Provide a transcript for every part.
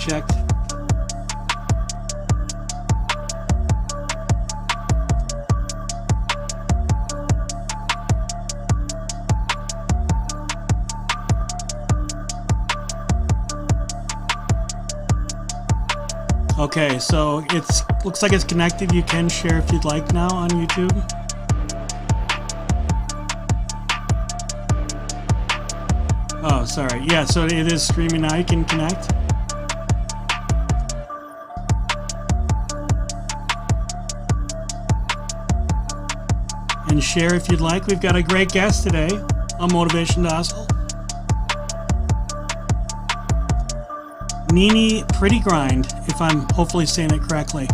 checked. Okay, so it's looks like it's connected. You can share if you'd like now on YouTube. Oh, sorry. Yeah, so it is streaming now. You can connect. And share if you'd like. We've got a great guest today on Motivation to Hustle. NINI Prettygrind, if I'm hopefully saying it correctly.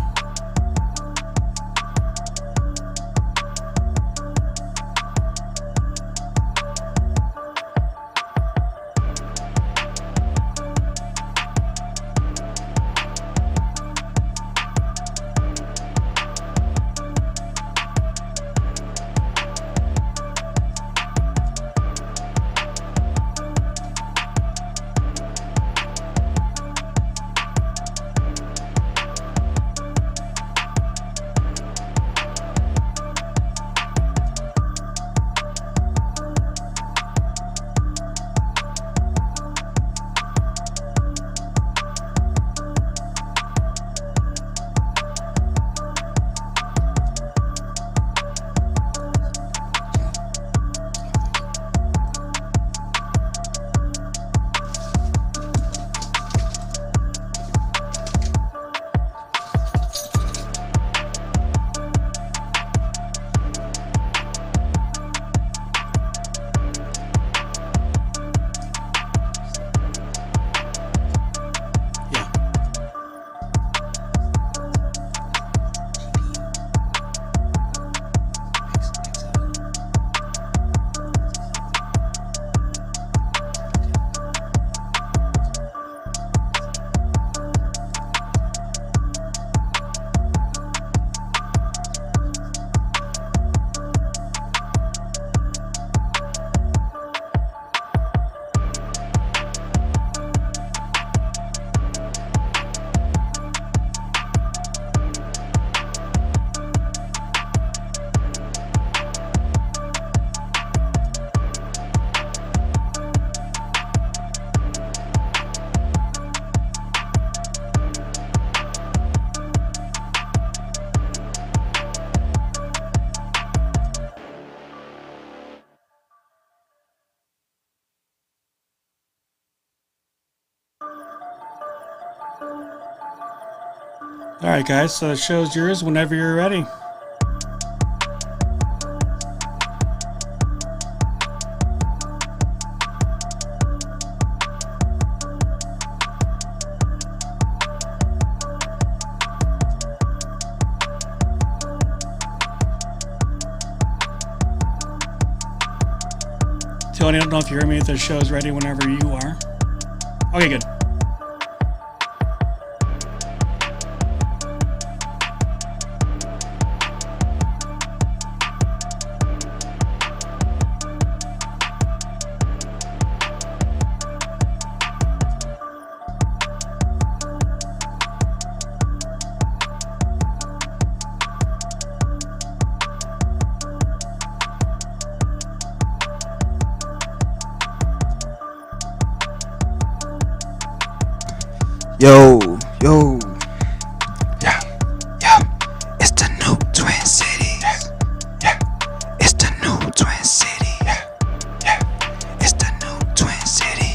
All right, guys, so the show's yours whenever you're ready. Tony, I don't know if you heard me, if the show's ready whenever you are. Okay, good. Yo, it's the new Twin Cities. It's the new Twin City. It's the new Twin City.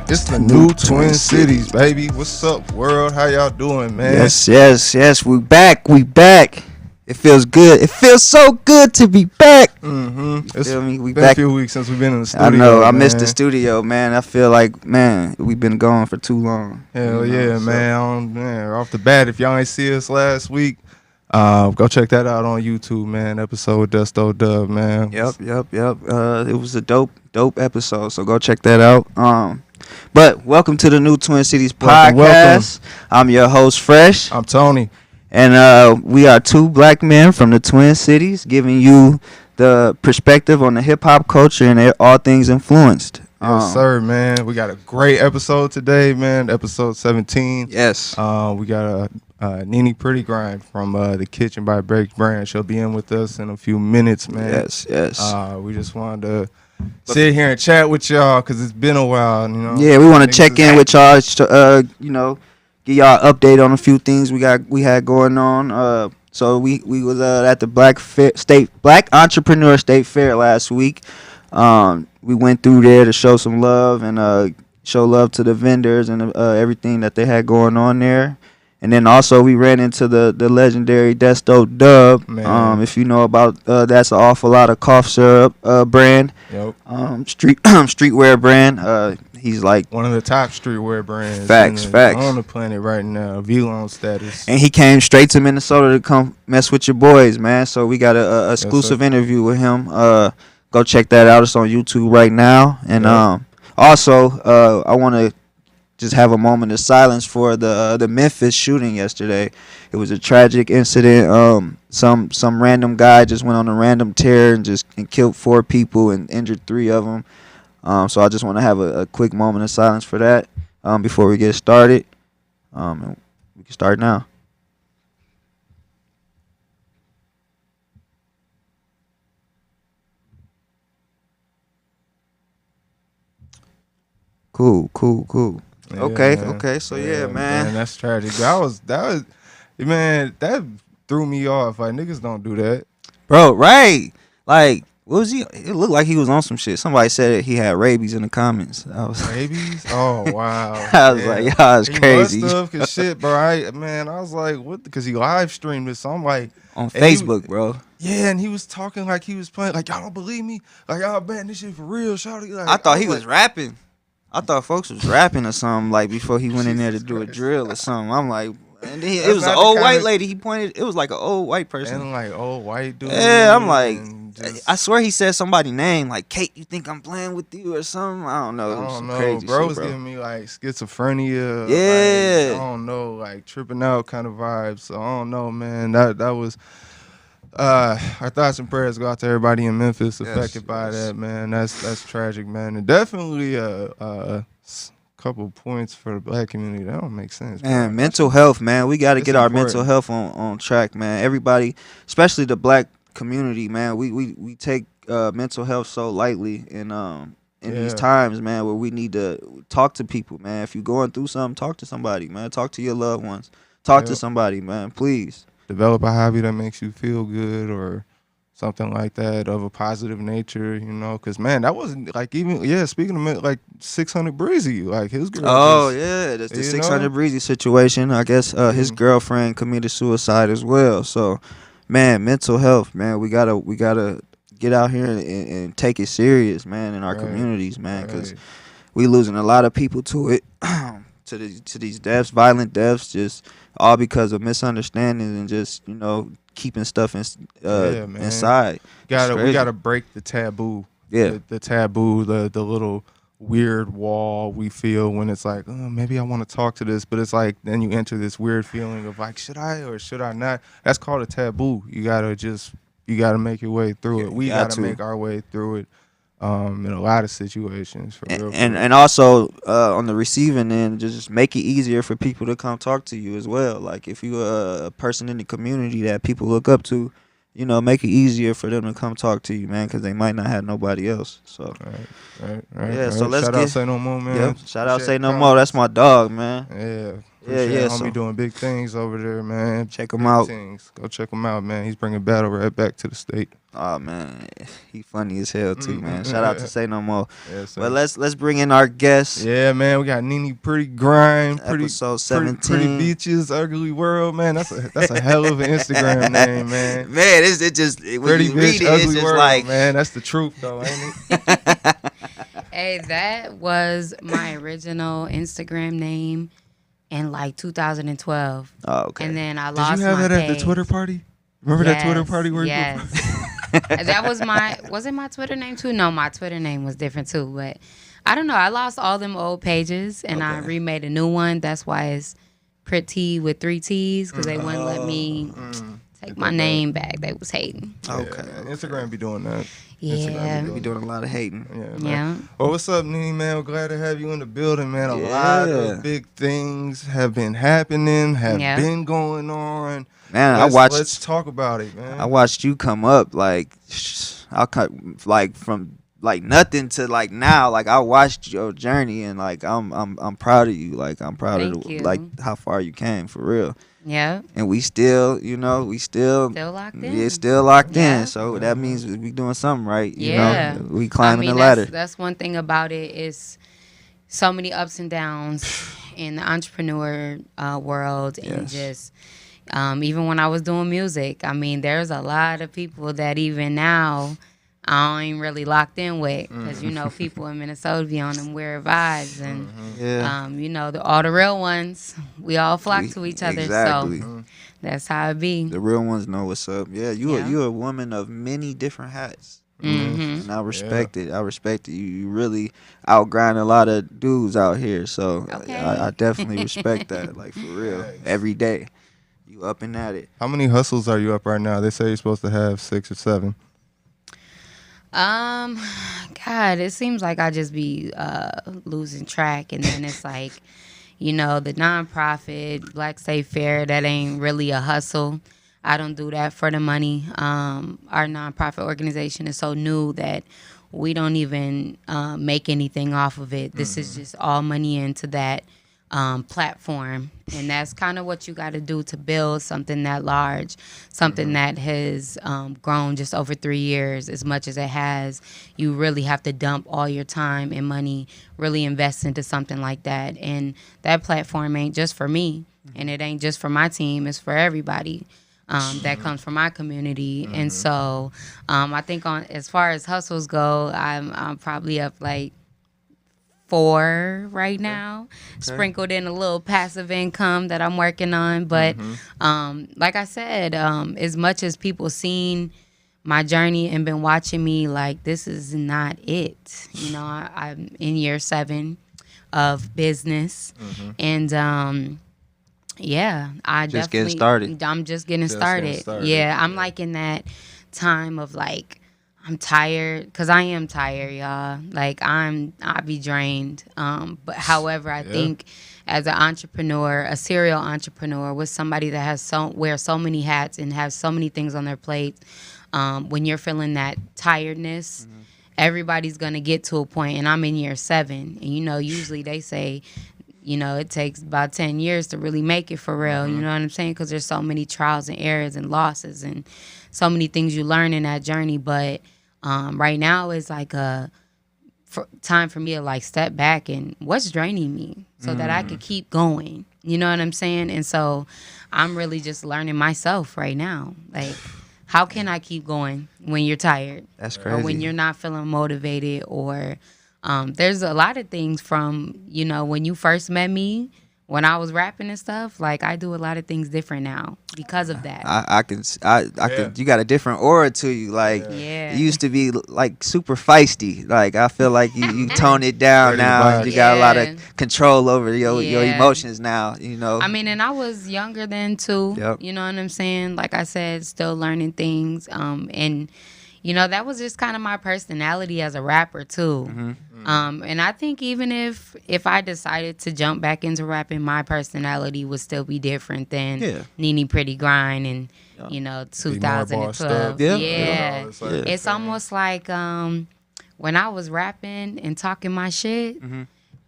It's the new Twin Cities, baby. What's up, world? How y'all doing, man? Yes. We back. It feels good. It feels so good to be back. It's feel me? We been back. A few weeks since we've been in the studio. I know. I missed the studio, man. I feel like, man, we've been gone for too long. Hell yeah, man. Off the bat, if y'all ain't see us last week, go check that out on YouTube, man. Episode Dusto Dub, man. Yep. It was a dope episode, so go check that out. But welcome to the new Twin Cities podcast. Welcome. I'm your host, Fresh. I'm Tony. And we are two black men from the Twin Cities giving you the perspective on the hip-hop culture and all things influenced. Yes, sir, man. We got a great episode today, man. Episode 17. Yes. We got a NINI Prettygrind from the Kitchen by Break brand. She'll be in with us in a few minutes, man. Yes. We just wanted to sit here and chat with y'all because it's been a while, you know. Yeah, we want to check in with y'all. You know, give y'all an update on a few things we had going on. So we was at the Black Entrepreneur State Fair last week. We went through there to show some love and show love to the vendors and everything that they had going on there. And then also we ran into the legendary Desto Dub. If you know about that's an awful lot of cough syrup brand. Yep. Streetwear brand. He's like one of the top streetwear brands. Facts. On the planet right now. V-Lone status. And he came straight to Minnesota to come mess with your boys, man. So we got a exclusive interview with him. Go check that out. It's on YouTube right now. And also, I want to just have a moment of silence for the Memphis shooting yesterday. It was a tragic incident. Some random guy just went on a random tear and killed 4 people and injured 3 of them. So I just want to have a quick moment of silence for that before we get started. And we can start now. Cool. Yeah, Okay. So yeah, man. That's tragic. That threw me off. Like, niggas don't do that. Bro, right. Like, what was he? It looked like he was on some shit. Somebody said he had rabies in the comments. I was Rabies? Oh, wow. I was like, y'all is crazy. Must have, cause shit, bro. I was like, what? Because he live streamed it, so I'm like, on Facebook, bro. Yeah, and he was talking like he was playing, like, y'all don't believe me? Like, y'all betting this shit for real, shawty. Like, I thought he was rapping. I thought folks was rapping or something, like, before he went in there to do a drill or something. I'm like, and it was an old white lady. He pointed. It was like an old white person. And like old white dude. Yeah, I'm like, I swear he said somebody's name, like, Kate, you think I'm playing with you or something? I don't know. I don't know. Crazy bro shit, was giving me like schizophrenia. Yeah. Like, I don't know, like tripping out kind of vibes. So I don't know, man. That was. Our thoughts and prayers go out to everybody in Memphis affected by that, man. That's tragic, man. And definitely couple points for the black community. That don't make sense, man. Bro. Mental health, man. We got to get our important. mental health on track, man. Everybody, especially the black community, man. We take mental health so lightly in these times, man, where we need to talk to people, man. If you're going through something, talk to somebody, man. Talk to your loved ones. Talk to somebody, man. Please. Develop a hobby that makes you feel good or something like that of a positive nature, you know, because, man, that wasn't like even, speaking of like 600 Breezy, like his girl. Oh, that's the 600 Breezy situation. I guess his girlfriend committed suicide as well. So, man, mental health, man, we gotta get out here and take it serious, man, in our communities, man, because we losing a lot of people to it, to these deaths, violent deaths, just all because of misunderstandings and just, you know, keeping stuff inside. We gotta break the taboo. Yeah, the taboo, the little weird wall we feel when it's like, oh, maybe I want to talk to this, but it's like then you enter this weird feeling of like, should I or should I not? That's called a taboo. You gotta make your way through it. We gotta make our way through it. In a lot of situations, for real. And also on the receiving end, just make it easier for people to come talk to you as well. Like if you're a person in the community that people look up to, you know, make it easier for them to come talk to you, man, because they might not have nobody else. So, right. Yeah, so let's shout out Say No More, man. Yeah, shout out Say No More. That's my dog, man. Yeah. Yeah. Homie doing big things over there, man. Check him out. Go check him out, man. He's bringing battle right back to the state. Oh man, he funny as hell too, man. Shout out to Say No More. Yes, but let's bring in our guest. Yeah, man. We got NINI Prettygrind, episode 17. Pretty Beaches, Ugly World, man. That's a hell of an Instagram name, man. Man, it just when Pretty you bitch, read it, ugly it's just world, like, man. That's the truth, though, ain't it? Hey, that was my original Instagram name in like 2012. Oh, okay. And then I Did lost you have my that at the page. Twitter party? Remember that Twitter party where that was it my Twitter name too? No, my Twitter name was different too. But I don't know. I lost all them old pages and I remade a new one. That's why it's Pretty with 3 T's because they wouldn't let me take my name back. They was hating. Okay. Yeah, Instagram be doing that. Yeah. We doing a lot of hating. Yeah, man. Yeah. Well, what's up, Nini, man? We're glad to have you in the building, man. A lot of big things have been happening, been going on. Man, let's talk about it, man. I watched you come up like I cut like from like nothing to like now. Like I watched your journey and like I'm proud of you. Like I'm proud Thank of you. like how far you came for real. Yeah. And we still, Still locked in. Yeah, still locked Yeah. in. So that means we doing something right. You Yeah. know, we climbing the ladder. That's one thing about it is so many ups and downs in the entrepreneur world, and just even when I was doing music, I mean, there's a lot of people that even now I ain't really locked in with, because you know people in Minnesota be on them weird vibes, and you know all the real ones, we all flock to each other. Exactly. So that's how it be. The real ones know what's up. Yeah, you a woman of many different hats. And I respect it. I respect it. You really outgrind a lot of dudes out here. So I definitely respect that. Like for real. Every day. You up and at it. How many hustles are you up right now? They say you're supposed to have 6 or 7. God, it seems like I just be losing track, and then it's like, you know, the nonprofit Black State Fair, that ain't really a hustle. I don't do that for the money. Our nonprofit organization is so new that we don't even make anything off of it. This is just all money into that platform, and that's kind of what you got to do to build something that large, something that has grown just over 3 years as much as it has. You really have to dump all your time and money, really invest into something like that. And that platform ain't just for me, and it ain't just for my team. It's for everybody that comes from my community. And so I think as far as hustles go, I'm probably up like 4 right now, sprinkled in a little passive income that I'm working on. But like I said, as much as people seen my journey and been watching me, like, this is not it. You know, I'm in year 7 of business, and I Just definitely getting started. I'm just getting started. Yeah, I'm like in that time of like, I'm tired, because I am tired, y'all. Like, I be drained. But however, I think as an entrepreneur, a serial entrepreneur, with somebody that has wears so many hats and has so many things on their plate, when you're feeling that tiredness, everybody's gonna get to a point. And I'm in year 7, and you know, usually they say, you know, it takes about 10 years to really make it for real. You know what I'm saying? Because there's so many trials and errors and losses and so many things you learn in that journey. But right now is like a time for me to like step back and what's draining me, so that I could keep going. You know what I'm saying? And so I'm really just learning myself right now. Like, how can I keep going when you're tired? That's crazy. Or when you're not feeling motivated, or there's a lot of things from, you know, when you first met me, when I was rapping and stuff, like, I do a lot of things different now because of that. I can you got a different aura to you. Like, Yeah. you used to be like super feisty. Like, I feel like you tone it down now. You got a lot of control over your emotions now, you know. I mean, and I was younger then too. Yep. You know what I'm saying? Like I said, still learning things. And you know, that was just kind of my personality as a rapper too. And I think even if I decided to jump back into rapping, my personality would still be different than NINI Prettygrind and you know, 2012. It's almost like when I was rapping and talking my shit,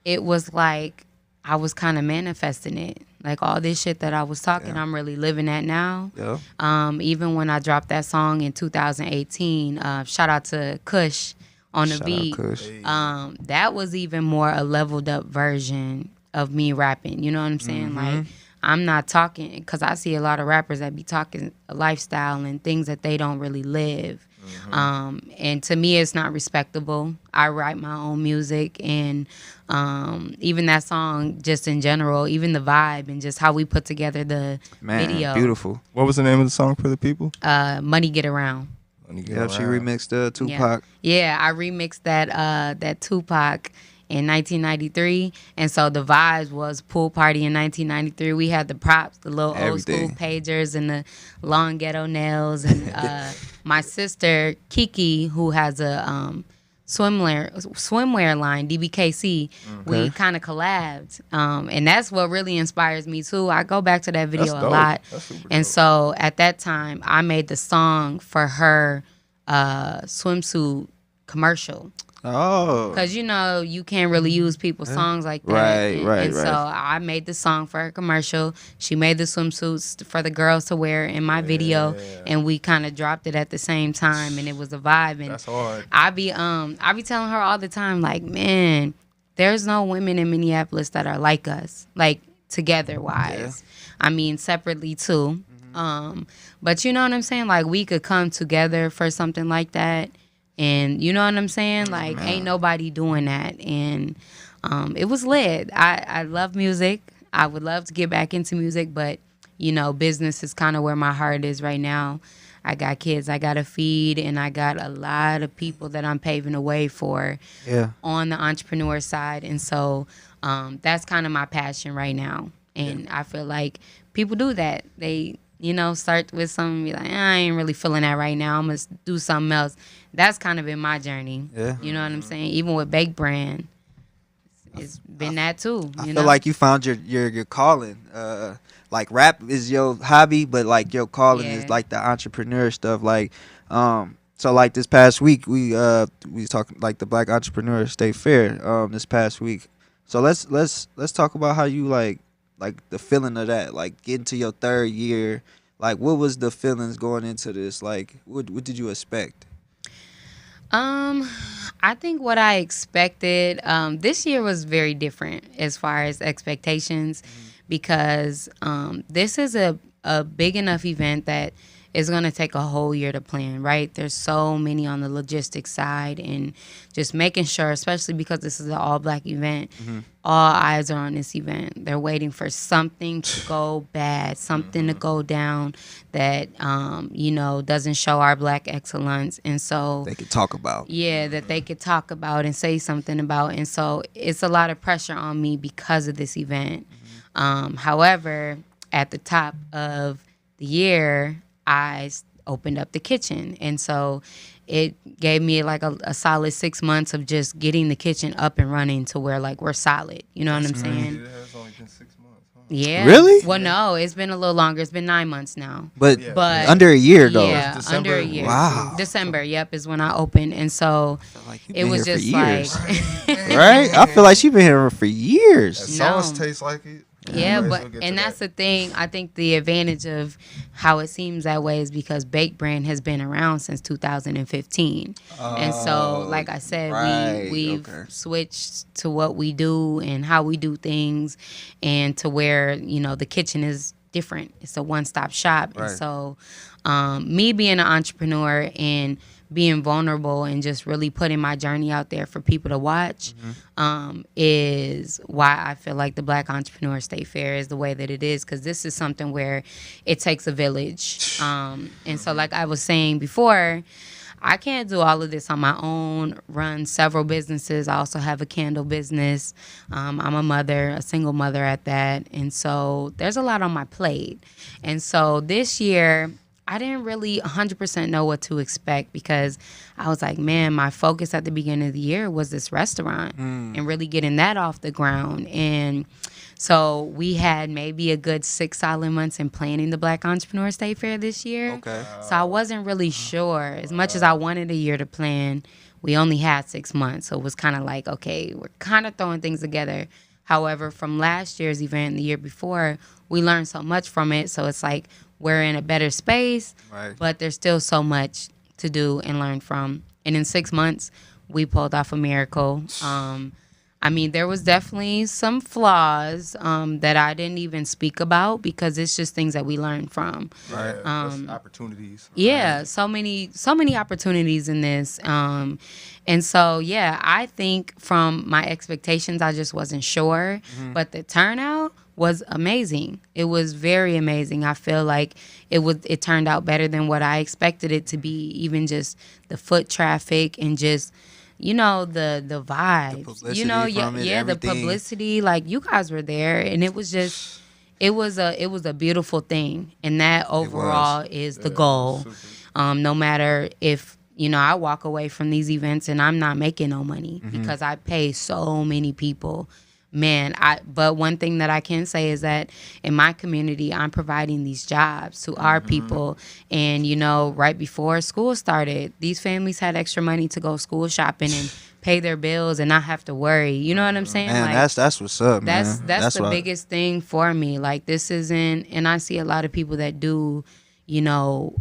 it was like I was kind of manifesting it. Like, all this shit that I was talking, I'm really living that now. Even when I dropped that song in 2018, shout out to Kush on the beat. That was even more a leveled up version of me rapping. You know what I'm saying? Like, I'm not talking, because I see a lot of rappers that be talking a lifestyle and things that they don't really live. And to me, it's not respectable. I write my own music, and even that song, just in general, even the vibe and just how we put together the video. Beautiful. What was the name of the song for the people? Money Get Around. She remixed Tupac. Yeah, I remixed that Tupac in 1993, and so the vibes was pool party in 1993. We had the props, the little Everything. old school pagers and the long ghetto nails, and my sister Kiki, who has a swimwear line, DBKC, we kind of collabed, and that's what really inspires me too. I go back to that video That's a dope. lot, That's super and dope. so at that time I made the song for her swimsuit commercial. Oh. Because, you know, you can't really use people's songs like that. Right, and, right, and so I made the song for her commercial. She made the swimsuits for the girls to wear in my video. And we kind of dropped it at the same time. And it was a vibe. And That's hard. I be telling her all the time, like, man, there's no women in Minneapolis that are like us, like, together-wise. I mean, separately, too. But you know what I'm saying? Like, we could come together for something like that. And you know what I'm saying? Like, ain't nobody doing that. And it was lit. I love music. I would love to get back into music, but, you know, business is kind of where my heart is right now. I got kids I got to feed, and I got a lot of people that I'm paving the way for on the entrepreneur side. And so that's kind of my passion right now. And I feel like people do that. They, you know, start with something, be like, I ain't really feeling that right now. I'm going to do something else. That's kind of been my journey. Yeah. You know what I'm saying? Even with Bake Brand, it's been that too. I You feel know? like you found your calling. Like rap is your hobby, but like your calling is like the entrepreneur stuff. Like, so like this past week we talking like the Black Entrepreneur State Fair this past week. So let's talk about how you like the feeling of that, like getting to your third year. Like, what was the feelings going into this? Like, what did you expect? I think what I expected, this year was very different as far as expectations, because this is a big enough event that it's going to take a whole year to plan, right? There's so many on the logistics side, and just making sure, especially because this is an all-black event, all eyes are on this event. They're waiting for something to go bad, something to go down that, you know, doesn't show our black excellence. And so They could talk about. yeah, that they could talk about and say something about. And so it's a lot of pressure on me because of this event. However, at the top of the year, I opened up the kitchen. And so it gave me like a solid 6 months of just getting the kitchen up and running to where like we're solid. You know what I'm saying? It has only been 6 months. Huh? Yeah. Really? Well, no, it's been a little longer. It's been 9 months now. But But under a year though. yeah, December? under a year. Wow. December, yep, is when I opened. And so Like, you it been was here for just years. like Right? I feel like she's been here for years. That No. sauce tastes like it. yeah, Anyways, but we'll get to and that's that. the thing. I think the advantage of how it seems that way is because Bake Brand has been around since 2015, and so like I said, right, we've okay. switched to what we do and how we do things, and to where, you know, the kitchen is different. It's a one-stop shop, Right. and so me being an entrepreneur and being vulnerable and just really putting my journey out there for people to watch is why I feel like the Black Entrepreneur State Fair is the way that it is, because this is something where it takes a village. And so like I was saying before, I can't do all of this on my own, run several businesses. I also have a candle business. I'm a mother, a single mother at that. And so there's a lot on my plate. And so this year, I didn't really 100% know what to expect, because I was like, man, my focus at the beginning of the year was this restaurant and really getting that off the ground. And so we had maybe a good 6 solid months in planning the Black Entrepreneur State Fair this year. Okay. So I wasn't really sure. As much as I wanted a year to plan, we only had 6 months. So it was kind of like, okay, we're kind of throwing things together. However, from last year's event and the year before, we learned so much from it. So it's like we're in a better space, Right. but there's still so much to do and learn from. And in 6 months, we pulled off a miracle. I mean, there was definitely some flaws that I didn't even speak about, because it's just things that we learned from. Right. That's opportunities. Yeah, so many opportunities in this. And so, yeah, I think from my expectations, I just wasn't sure. But the turnout was amazing. It was very amazing. I feel like it turned out better than what I expected it to be, even just the foot traffic and just you know, the vibes, publicity you know, from it, the everything. publicity. Like, you guys were there, and it was just, it was a beautiful thing, and that overall is the goal. No matter if, you know, I walk away from these events and I'm not making no money because I pay so many people. Man, but one thing that I can say is that in my community, I'm providing these jobs to our people. And, you know, right before school started, these families had extra money to go school shopping and pay their bills and not have to worry. You know what I'm saying? Man, like, that's what's up, man. That's the biggest thing for me. Like, this isn't, and I see a lot of people that do, you know,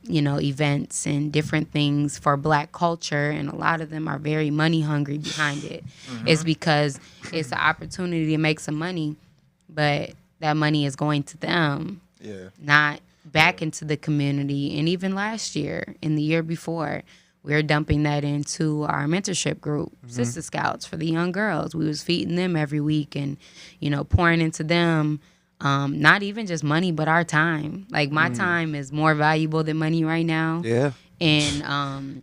events and different things for Black culture, and a lot of them are very money hungry behind it. It's because it's an opportunity to make some money, but that money is going to them, not back into the community. And even last year and the year before, we were dumping that into our mentorship group, Sister Scouts, for the young girls. We was feeding them every week and, you know, pouring into them. Not even just money, but our time. Like, my time is more valuable than money right now. Yeah. And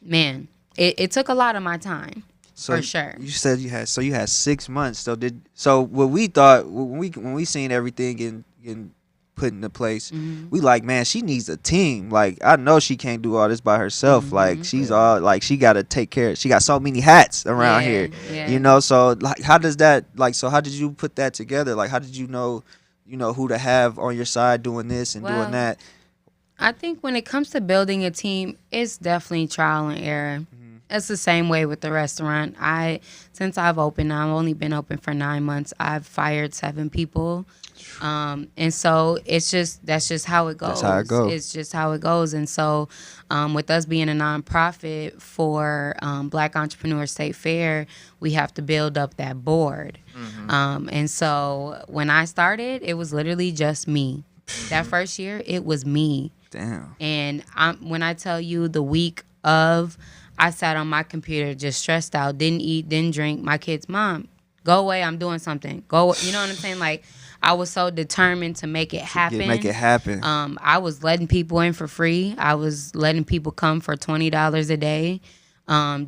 man, it took a lot of my time, for sure. You said you had 6 months. So what we thought when we seen everything getting put into place, we like, man, she needs a team. Like, I know she can't do all this by herself. Like, she's all like, she got to take care. She got so many hats around here, you know. So like, how does that, like, so how did you put that together? Like, how did you know who to have on your side doing this and doing that? I think when it comes to building a team, it's definitely trial and error. It's the same way with the restaurant. Since I've opened, I've only been open for 9 months. I've fired 7 people. And so that's just how it goes. That's how it goes. It's just how it goes. And so with us being a nonprofit for Black Entrepreneur State Fair, we have to build up that board. And so when I started, it was literally just me. That first year, it was me. Damn. And when I tell you, the week of, I sat on my computer just stressed out, didn't eat, didn't drink. My kids, Mom, go away, I'm doing something. Go, you know what I'm saying? Like, I was so determined to make it happen. Make it happen. I was letting people in for free. I was letting people come for $20 a day,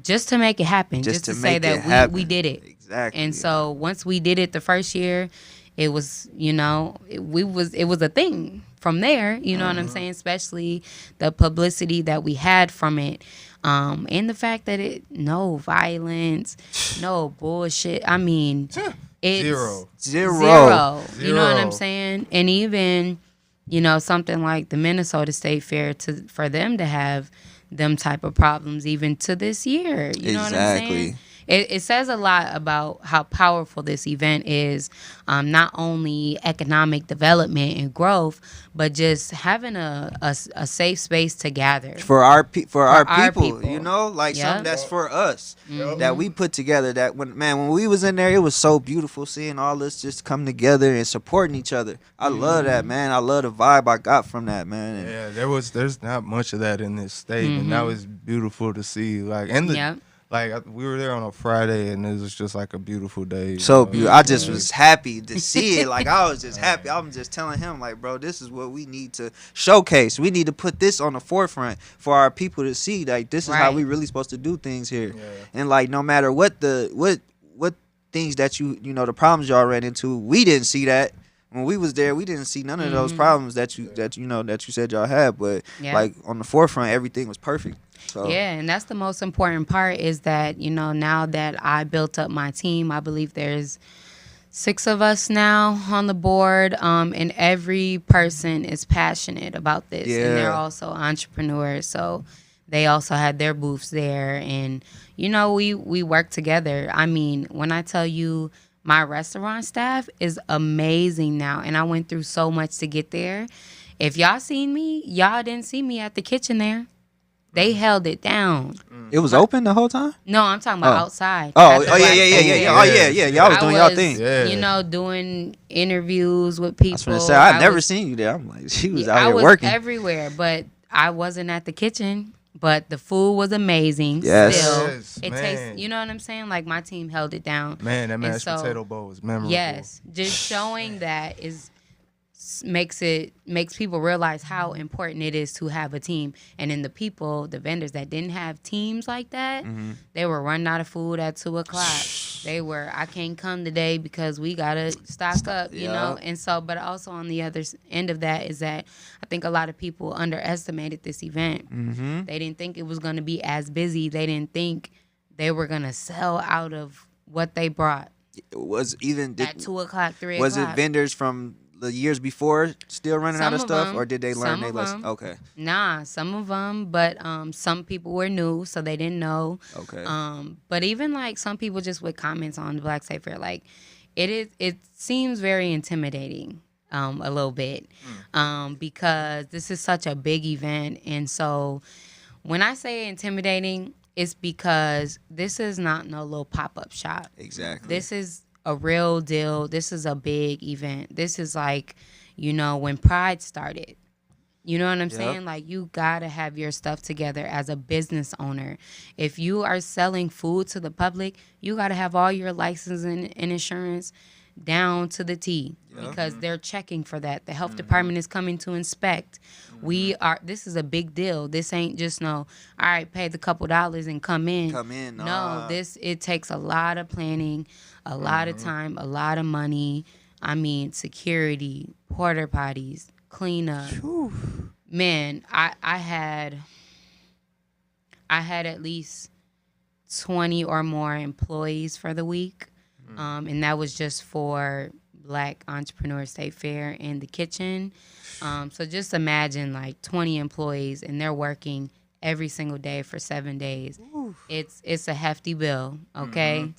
just to make it happen. Just to say that we did it. Exactly. And so once we did it the first year, it was, you know, it was a thing from there. You know what I'm saying? Especially the publicity that we had from it. And the fact that no violence, no bullshit. I mean, it's zero. You know what I'm saying? And even, you know, something like the Minnesota State Fair, for them to have them type of problems even to this year. You know what I'm saying? It says a lot about how powerful this event is, not only economic development and growth, but just having a safe space to gather for our people. You know, like something that's for us that we put together. That when we was in there, it was so beautiful seeing all this just come together and supporting each other. I love that, man. I love the vibe I got from that, man. And there's not much of that in this state, and that was beautiful to see. Like, like, we were there on a Friday, and it was just like a beautiful day. So beautiful. I just was happy to see it. Like, I was just happy. I was just telling him, like, bro, this is what we need to showcase. We need to put this on the forefront for our people to see. Like, this is how we really supposed to do things here. Yeah. And, like, no matter what things that you know, the problems y'all ran into, we didn't see that. When we was there, we didn't see none of those problems that you said y'all had. But, like, on the forefront, everything was perfect. So. Yeah, and that's the most important part is that, you know, now that I built up my team, I believe there's 6 of us now on the board, and every person is passionate about this. And they're also entrepreneurs, so they also had their booths there. And, you know, we work together. I mean, when I tell you my restaurant staff is amazing now, and I went through so much to get there. If y'all seen me, y'all didn't see me at the kitchen there. They held it down. It was open the whole time? No, I'm talking about outside. Yeah. Oh, yeah. Y'all was doing y'all thing. Yeah. You know, doing interviews with people. I was going to say, I've never seen you there. I'm like, she was out here working. I was everywhere, but I wasn't at the kitchen. But the food was amazing. Yes. Still, it tastes. You know what I'm saying? Like, my team held it down. Man, that mashed potato bowl was memorable. Yes, just showing that is makes people realize how important it is to have a team. And then the vendors that didn't have teams like that, they were running out of food at 2:00. They were, I can't come today because we gotta stock up, you know. And so, but also on the other end of that is that I think a lot of people underestimated this event. They didn't think it was going to be as busy. They didn't think they were going to sell out of what they brought. Was even At 2:00, 3:00. Was it vendors from the years before still running out of stuff, or did they learn their lesson? Okay. Nah, some of them, but some people were new, so they didn't know. Okay. But even like some people just with comments on the Black State Fair, like it seems very intimidating, a little bit, because this is such a big event, and so when I say intimidating, it's because this is not no little pop-up shop. Exactly. This is a real deal. This is a big event. This is like, you know, when Pride started. You know what I'm saying? Like, you gotta have your stuff together as a business owner. If you are selling food to the public, you gotta have all your license and insurance down to the T, because they're checking for that. The health department is coming to inspect. This is a big deal. This ain't just all right, pay the couple dollars and come in. No, it takes a lot of planning, a lot of time, a lot of money. I mean, security, porta potties, cleanup. Whew. Man, I had at least 20 or more employees for the week. And that was just for Black Entrepreneur State Fair and the kitchen. So just imagine like 20 employees, and they're working every single day for 7 days. Oof. It's a hefty bill, okay?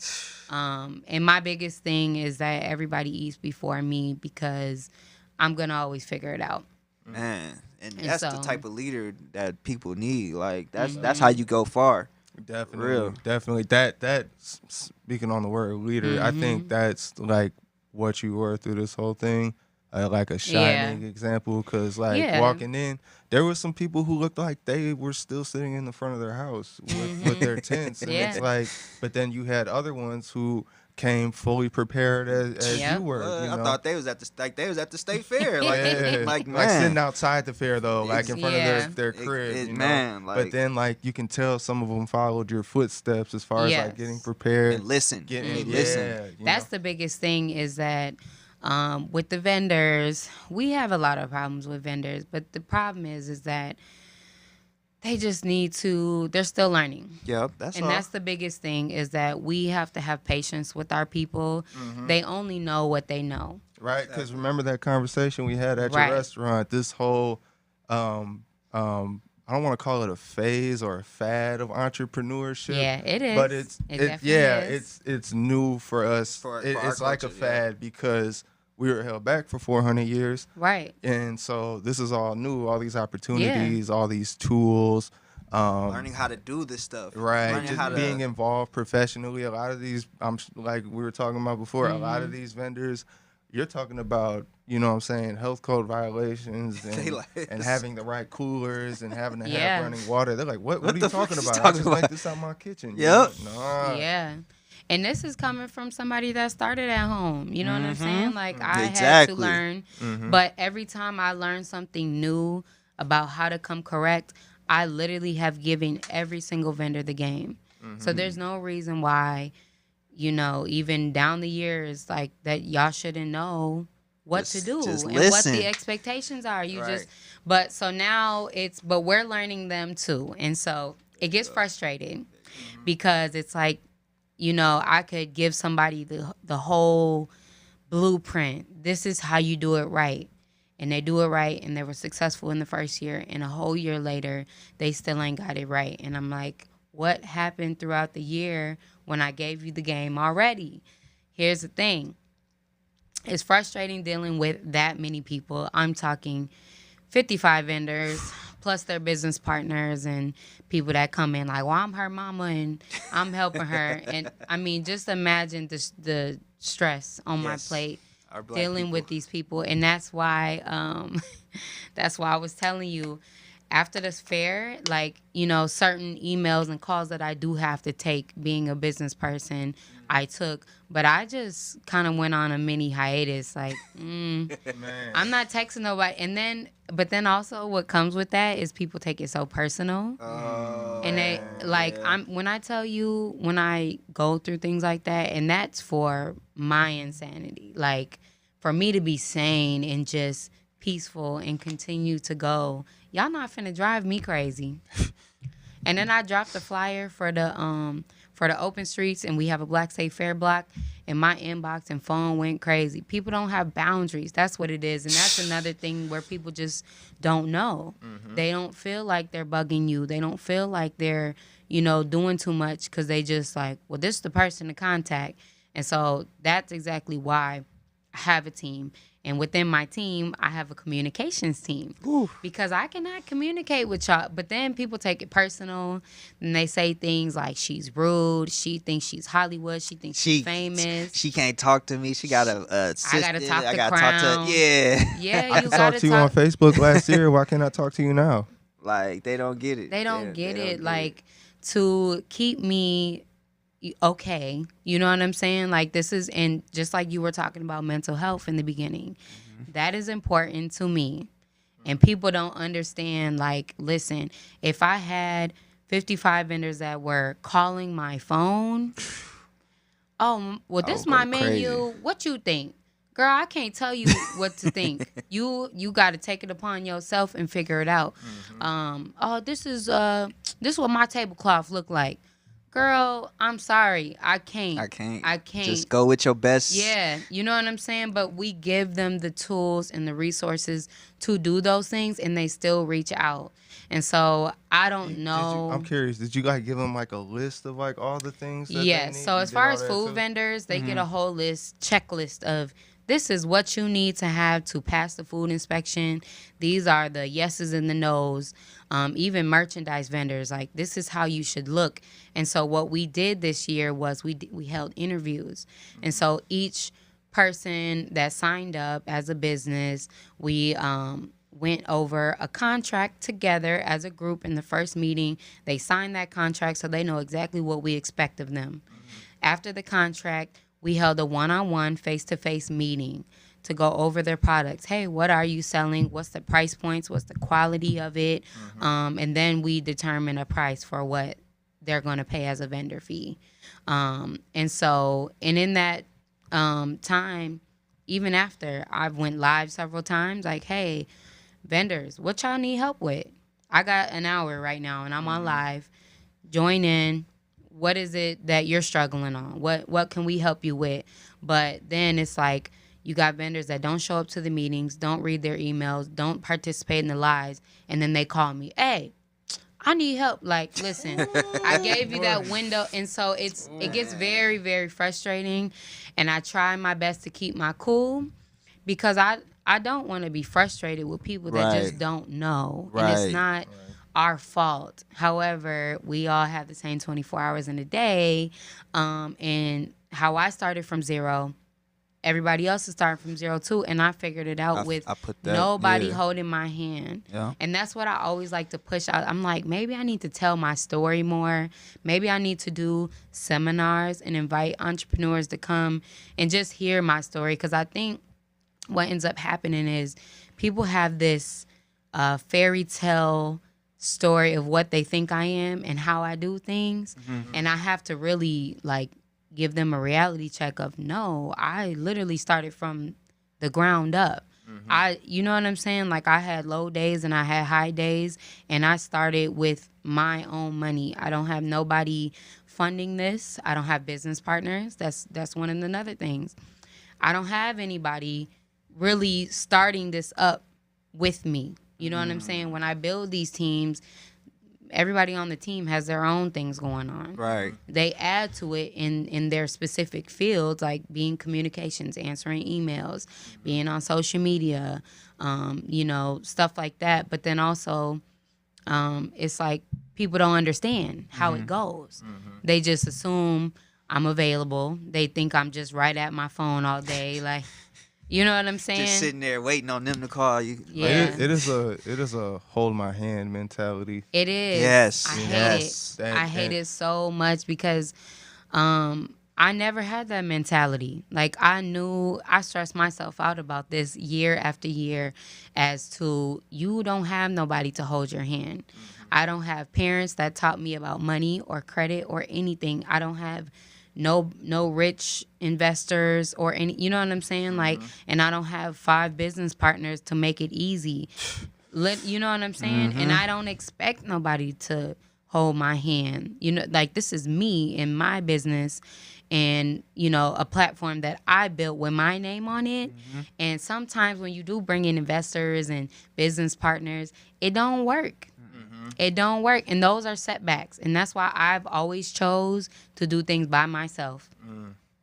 And my biggest thing is that everybody eats before me, because I'm going to always figure it out. Man, and that's the type of leader that people need. Like, that's how you go far. Definitely. That speaking on the word leader, I think that's like what you were through this whole thing, like a shining example. Because walking in, there were some people who looked like they were still sitting in the front of their house with their tents, and it's like, but then you had other ones who came fully prepared as you were. You know? I thought they was at the state fair, like sitting outside the fair though, like in front of their crib. You know? But then like you can tell some of them followed your footsteps as far as like getting prepared and listen. That's the biggest thing, is that with the vendors, we have a lot of problems with vendors, but the problem is that they just need to, they're still learning. Yep, that's the biggest thing, is that we have to have patience with our people. They only know what they know. Right, because remember that conversation we had at your restaurant, this whole, I don't want to call it a phase or a fad of entrepreneurship. Yeah, it is. But it's new for us. It's like a fad because we were held back for 400 years. Right. And so this is all new, all these opportunities, all these tools. Learning how to do this stuff. Right. Just being involved professionally. A lot of these, like we were talking about before, a lot of these vendors, you're talking about, you know what I'm saying, health code violations and having the right coolers and having to have running water. They're like, what are you talking about? I just like this out my kitchen. Yep. Nah. Yeah. And this is coming from somebody that started at home. You know what I'm saying? Like, I had to learn. But every time I learn something new about how to come correct, I literally have given every single vendor the game. So there's no reason why, you know, even down the years, like, that y'all shouldn't know what to do and what the expectations are. But so now but we're learning them too. And so it gets frustrating because it's like, you know, I could give somebody the whole blueprint. This is how you do it right. And they do it right, and they were successful in the first year. And a whole year later, they still ain't got it right. And I'm like, what happened throughout the year when I gave you the game already? Here's the thing. It's frustrating dealing with that many people. I'm talking 55 vendors, plus their business partners and people that come in like, well, I'm her mama and I'm helping her. And I mean, just imagine the stress on my plate dealing with these people. And that's why I was telling you, after this fair, like, you know, certain emails and calls that I do have to take being a business person, I took. But I just kind of went on a mini hiatus, like, I'm not texting nobody. But then also what comes with that is people take it so personal. And they, like, when I tell you, when I go through things like that, and that's for my insanity, like, for me to be sane and just peaceful and continue to go, y'all not finna drive me crazy. And then I dropped the flyer for the open streets, and we have a Black Safe Fair block, and my inbox and phone went crazy. People don't have boundaries. That's what it is. And that's another thing where people just don't know. They don't feel like they're bugging you. They don't feel like they're, doing too much, because they just like, well, this is the person to contact. And so that's exactly why I have a team. And within my team, I have a communications team. Because I cannot communicate with y'all. But then people take it personal, and they say things like, she's rude, she thinks she's Hollywood, she thinks she's famous. She can't talk to me. She got a assistant. I gotta talk to talk Crown. to yeah. Yeah, I talked to you on Facebook last year. Why can't I talk to you now? Like, they don't get it. They don't get it. Like, to keep me okay, you know what I'm saying? Like, this is, and just like you were talking about mental health in the beginning, that is important to me. And people don't understand, like, listen, if I had 55 vendors that were calling my phone, oh, well, this is my menu. What you think? Girl, I can't tell you what to think. You got to take it upon yourself and figure it out. This is what my tablecloth look like. Girl, I'm sorry. I can't. Just go with your best. Yeah, you know what I'm saying? But we give them the tools and the resources to do those things, and they still reach out. And so I don't know. I'm curious. Did you guys give them like a list of like all the things that they need? So as far as food vendors, they get a whole checklist of, this is what you need to have to pass the food inspection. These are the yeses and the nos. Even merchandise vendors, like, this is how you should look. And so what we did this year was we held interviews. And so each person that signed up as a business, we went over a contract together as a group in the first meeting. They signed that contract so they know exactly what we expect of them. After the contract, we held a one-on-one, face-to-face meeting to go over their products. Hey, what are you selling? What's the price points? What's the quality of it? And then we determine a price for what they're going to pay as a vendor fee. And in that time, even after, I went live several times, like, hey, vendors, what y'all need help with? I got an hour right now, and I'm on live. Join in. What is it that you're struggling on? What can we help you with? But then it's like, you got vendors that don't show up to the meetings, don't read their emails, don't participate in the lives, and then they call me, hey, I need help. Like, listen, I gave you that window. And so it gets very, very frustrating. And I try my best to keep my cool, because I don't want to be frustrated with people that just don't know. And it's not our fault. However, we all have the same 24 hours in a day. And how I started from zero, everybody else is starting from zero too, and I figured it out with nobody holding my hand. And that's what I always like to push out. I'm like, maybe I need to tell my story more. Maybe I need to do seminars and invite entrepreneurs to come and just hear my story, because I think what ends up happening is people have this fairy tale story of what they think I am and how I do things, and I have to really, like, give them a reality check of, no, I literally started from the ground up. You know what I'm saying? Like, I had low days and I had high days, and I started with my own money. I don't have nobody funding this. I don't have business partners. That's one of the other things. I don't have anybody really starting this up with me. You know what I'm saying? When I build these teams, everybody on the team has their own things going on. Right. They add to it in their specific fields, like being communications, answering emails, being on social media, stuff like that. But then also, it's like people don't understand how it goes. They just assume I'm available. They think I'm just right at my phone all day, like. You know what I'm saying? Just sitting there waiting on them to call you. Yeah. It is a hold my hand mentality. It is. Yes. I hate it. I hate it so much because I never had that mentality. Like, I knew I stressed myself out about this year after year as to you don't have nobody to hold your hand. I don't have parents that taught me about money or credit or anything. I don't have no rich investors or any, you know what I'm saying? Like, and I don't have 5 business partners to make it easy. You know what I'm saying? And I don't expect nobody to hold my hand. You know, like, this is me and my business and, you know, a platform that I built with my name on it. And sometimes when you do bring in investors and business partners, it don't work. It don't work. And those are setbacks. And that's why I've always chose to do things by myself.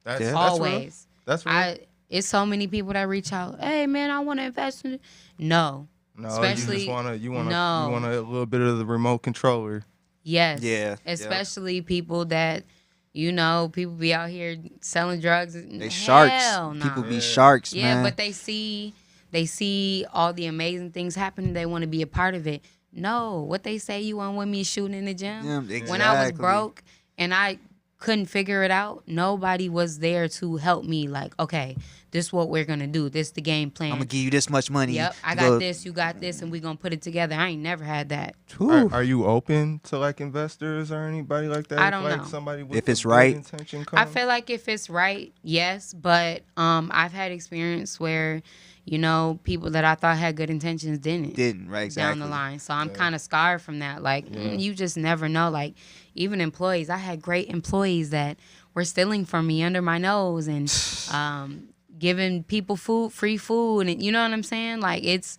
That's Always. That's real. It's so many people that reach out, hey, man, I want to invest in it. No. No, Especially, you want a little bit of the remote controller. Yes. Yeah. Especially people that, you know, people be out here selling drugs. They sharks. Hell nah. People be sharks, Yeah, man. but they see all the amazing things happening. They want to be a part of it. No, what they say, you want women shooting in the gym. When I was broke and I couldn't figure it out, nobody was there to help me. Like, okay, this is what we're gonna do. This is the game plan. I'm gonna give you this much money. Yep, I got this, you got this, and we gonna put it together. I ain't never had that. Are you open to like investors or anybody like that? I don't if, know. Somebody with If it's good right. intention I comes? feel like if it's right, yes, but I've had experience where, you know, people that I thought had good intentions didn't right, exactly. down the line. So I'm kind of scarred from that. Like, you just never know. Like, even employees, I had great employees that were stealing from me under my nose and giving people free food, and you know what I'm saying? Like, it's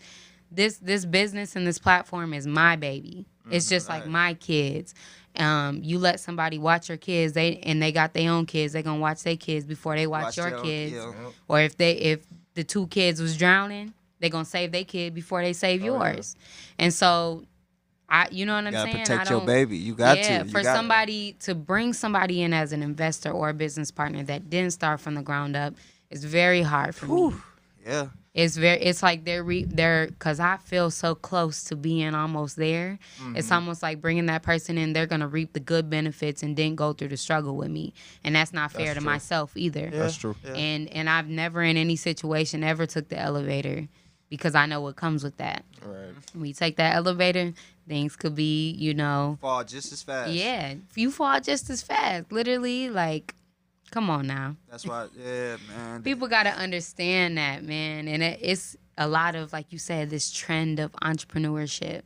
this business and this platform is my baby. It's just like my kids. You let somebody watch your kids, they got their own kids, they gonna watch their kids before they watch your kids. Or if the 2 kids was drowning, they gonna save their kid before they save yours. And so you know what I'm saying? You gotta protect your baby. You got to. Yeah, for somebody to bring somebody in as an investor or a business partner that didn't start from the ground up is very hard for me. Yeah. It's like they're because I feel so close to being almost there. It's almost like bringing that person in, they're gonna reap the good benefits and then go through the struggle with me, and that's not fair to myself either. Yeah. That's true. Yeah. And I've never in any situation ever took the elevator because I know what comes with that. Right. When you take that elevator, things could be, you know, Fall just as fast. yeah, you fall just as fast. Literally, like, come on now. That's why. Yeah, man. People got to understand that, man. And it's a lot of, like you said, this trend of entrepreneurship.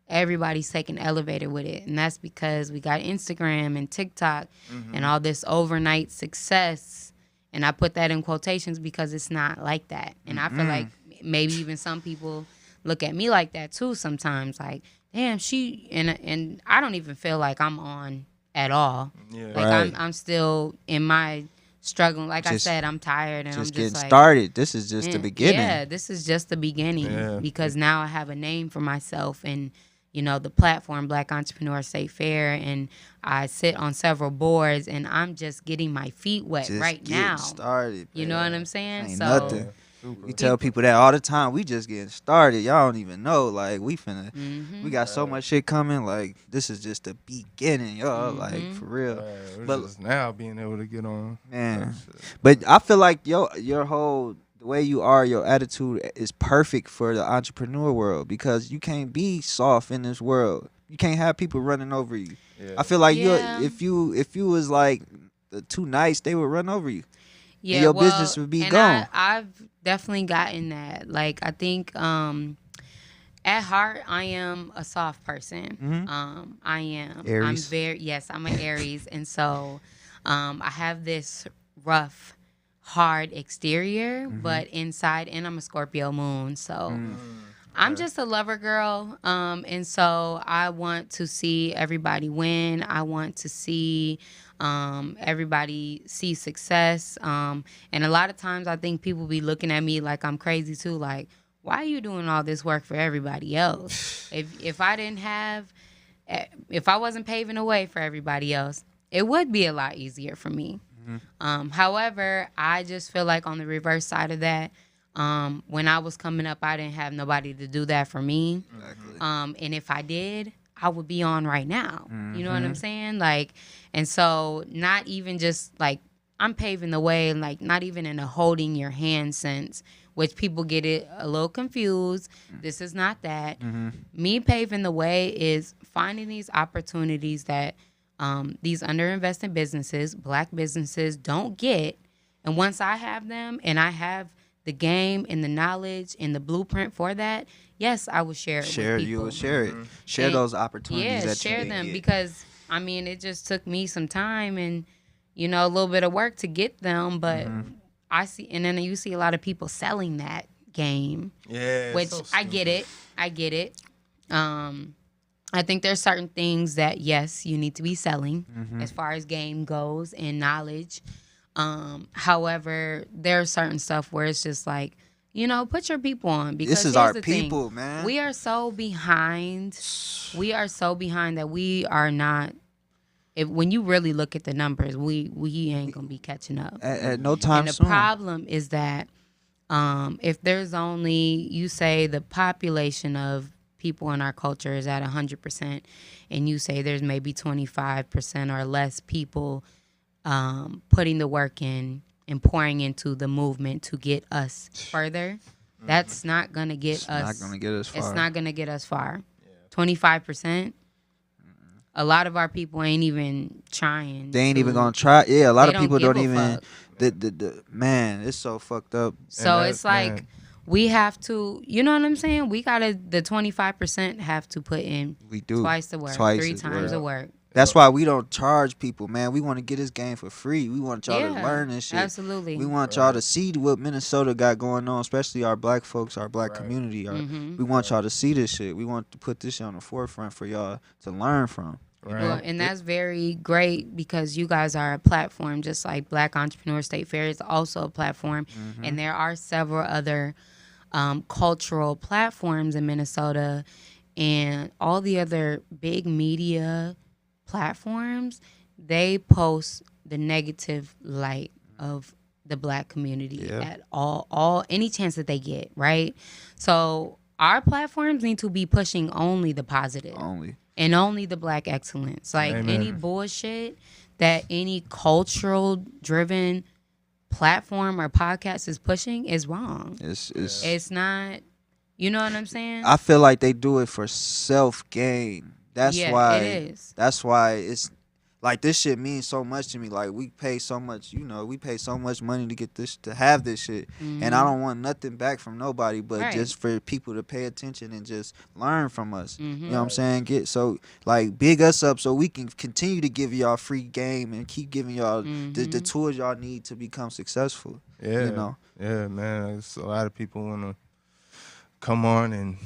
Everybody's taking elevator with it. And that's because we got Instagram and TikTok and all this overnight success. And I put that in quotations because it's not like that. And I feel like maybe even some people look at me like that too sometimes. Like, damn, and I don't even feel like I'm on at all. Yeah. Like, Right. I'm still in my struggling. Like I said, I'm tired and I'm just getting like, started. This is just the beginning. Yeah, this is just the beginning. Yeah. Because now I have a name for myself and, you know, the platform Black Entrepreneur State Fair, and I sit on several boards, and I'm just getting my feet wet Just right getting now. started. You know what I'm saying? Ain't So nothing. We tell people that all the time. We just getting started. Y'all don't even know. Like, we got so much shit coming. Like, this is just the beginning, y'all. Like, for real. We're But- just now being able to get on. Man. But I feel like your whole, the way you are, your attitude is perfect for the entrepreneur world, because you can't be soft in this world. You can't have people running over you. Yeah. I feel like Yeah. if you was like too nice, they would run over you. yeah, your well, business would be and gone. I've definitely gotten that. Like, I think at heart, I am a soft person. I am. Aries. I'm an Aries. And so I have this rough, hard exterior, but inside, and I'm a Scorpio moon. So I'm just a lover girl. And so I want to see everybody win. I want to see everybody see success. And a lot of times I think people be looking at me like I'm crazy too. Like, why are you doing all this work for everybody else? If I wasn't paving the way for everybody else, it would be a lot easier for me. However, I just feel like on the reverse side of that, when I was coming up, I didn't have nobody to do that for me. And if I did, I would be on right now. You know what I'm saying? Like, and so not even just like I'm paving the way, like not even in a holding your hand sense, which people get it a little confused. This is not that. Me paving the way is finding these opportunities that these underinvested businesses, black businesses, don't get. And once I have them and I have the game and the knowledge and the blueprint for that, yes, I will share it with people. You will share it. Share those opportunities that share you them get. because, I mean, it just took me some time and, you know, a little bit of work to get them. But I see, and then you see a lot of people selling that game. Yeah, which I get it. I get it. I think there's certain things that, yes, you need to be selling as far as game goes and knowledge. However, there's certain stuff where it's just like, you know, put your people on. Because this is our people, man. We are so behind. We are so behind that we are not. When you really look at the numbers, we ain't gonna be catching up at no time and soon. The problem is that if there's only, you say the population of people in our culture is at 100%, and you say there's maybe 25% or less people putting the work in and pouring into the movement to get us further, that's not gonna get us. Not gonna get us far. It's not gonna get us far. 25%. A lot of our people ain't even trying. They ain't even gonna try. Yeah, a lot of people don't even. Fuck. Man, it's so fucked up. So it's like we have to. You know what I'm saying? We gotta. The 25% have to put in. We do twice the work, twice 3 times the work. That's why we don't charge people, man. We want to get this game for free. We want y'all to learn this shit. Absolutely. We want y'all to see what Minnesota got going on, especially our black folks, our black community. We want y'all to see this shit. We want to put this shit on the forefront for y'all to learn from. Right. Well, and that's very great because you guys are a platform, just like Black Entrepreneur State Fair is also a platform. And there are several other cultural platforms in Minnesota, and all the other big media platforms, they post the negative light of the black community at all any chance that they get, right? So our platforms need to be pushing only the positive. And only the black excellence. Like any bullshit that any cultural driven platform or podcast is pushing is wrong. It's not, you know what I'm saying? I feel like they do it for self gain. That's why it is. That's why it's like this shit means so much to me. Like we pay so much, we pay so much money to get this, to have this shit, and I don't want nothing back from nobody, but just for people to pay attention and just learn from us. You know what I'm saying? Big us up so we can continue to give y'all free game and keep giving y'all the tools y'all need to become successful. Yeah, man. It's a lot of people want to come on and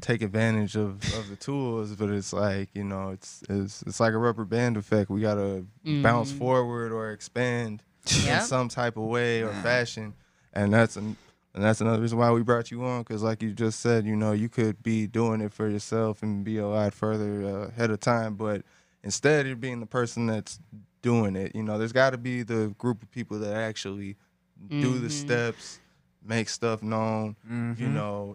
take advantage of the tools, but it's like, it's like a rubber band effect. We gotta bounce forward or expand in some type of way or fashion, and that's another reason why we brought you on, because like you just said, you could be doing it for yourself and be a lot further ahead of time, but instead of being the person that's doing it, there's got to be the group of people that actually do the steps, make stuff known,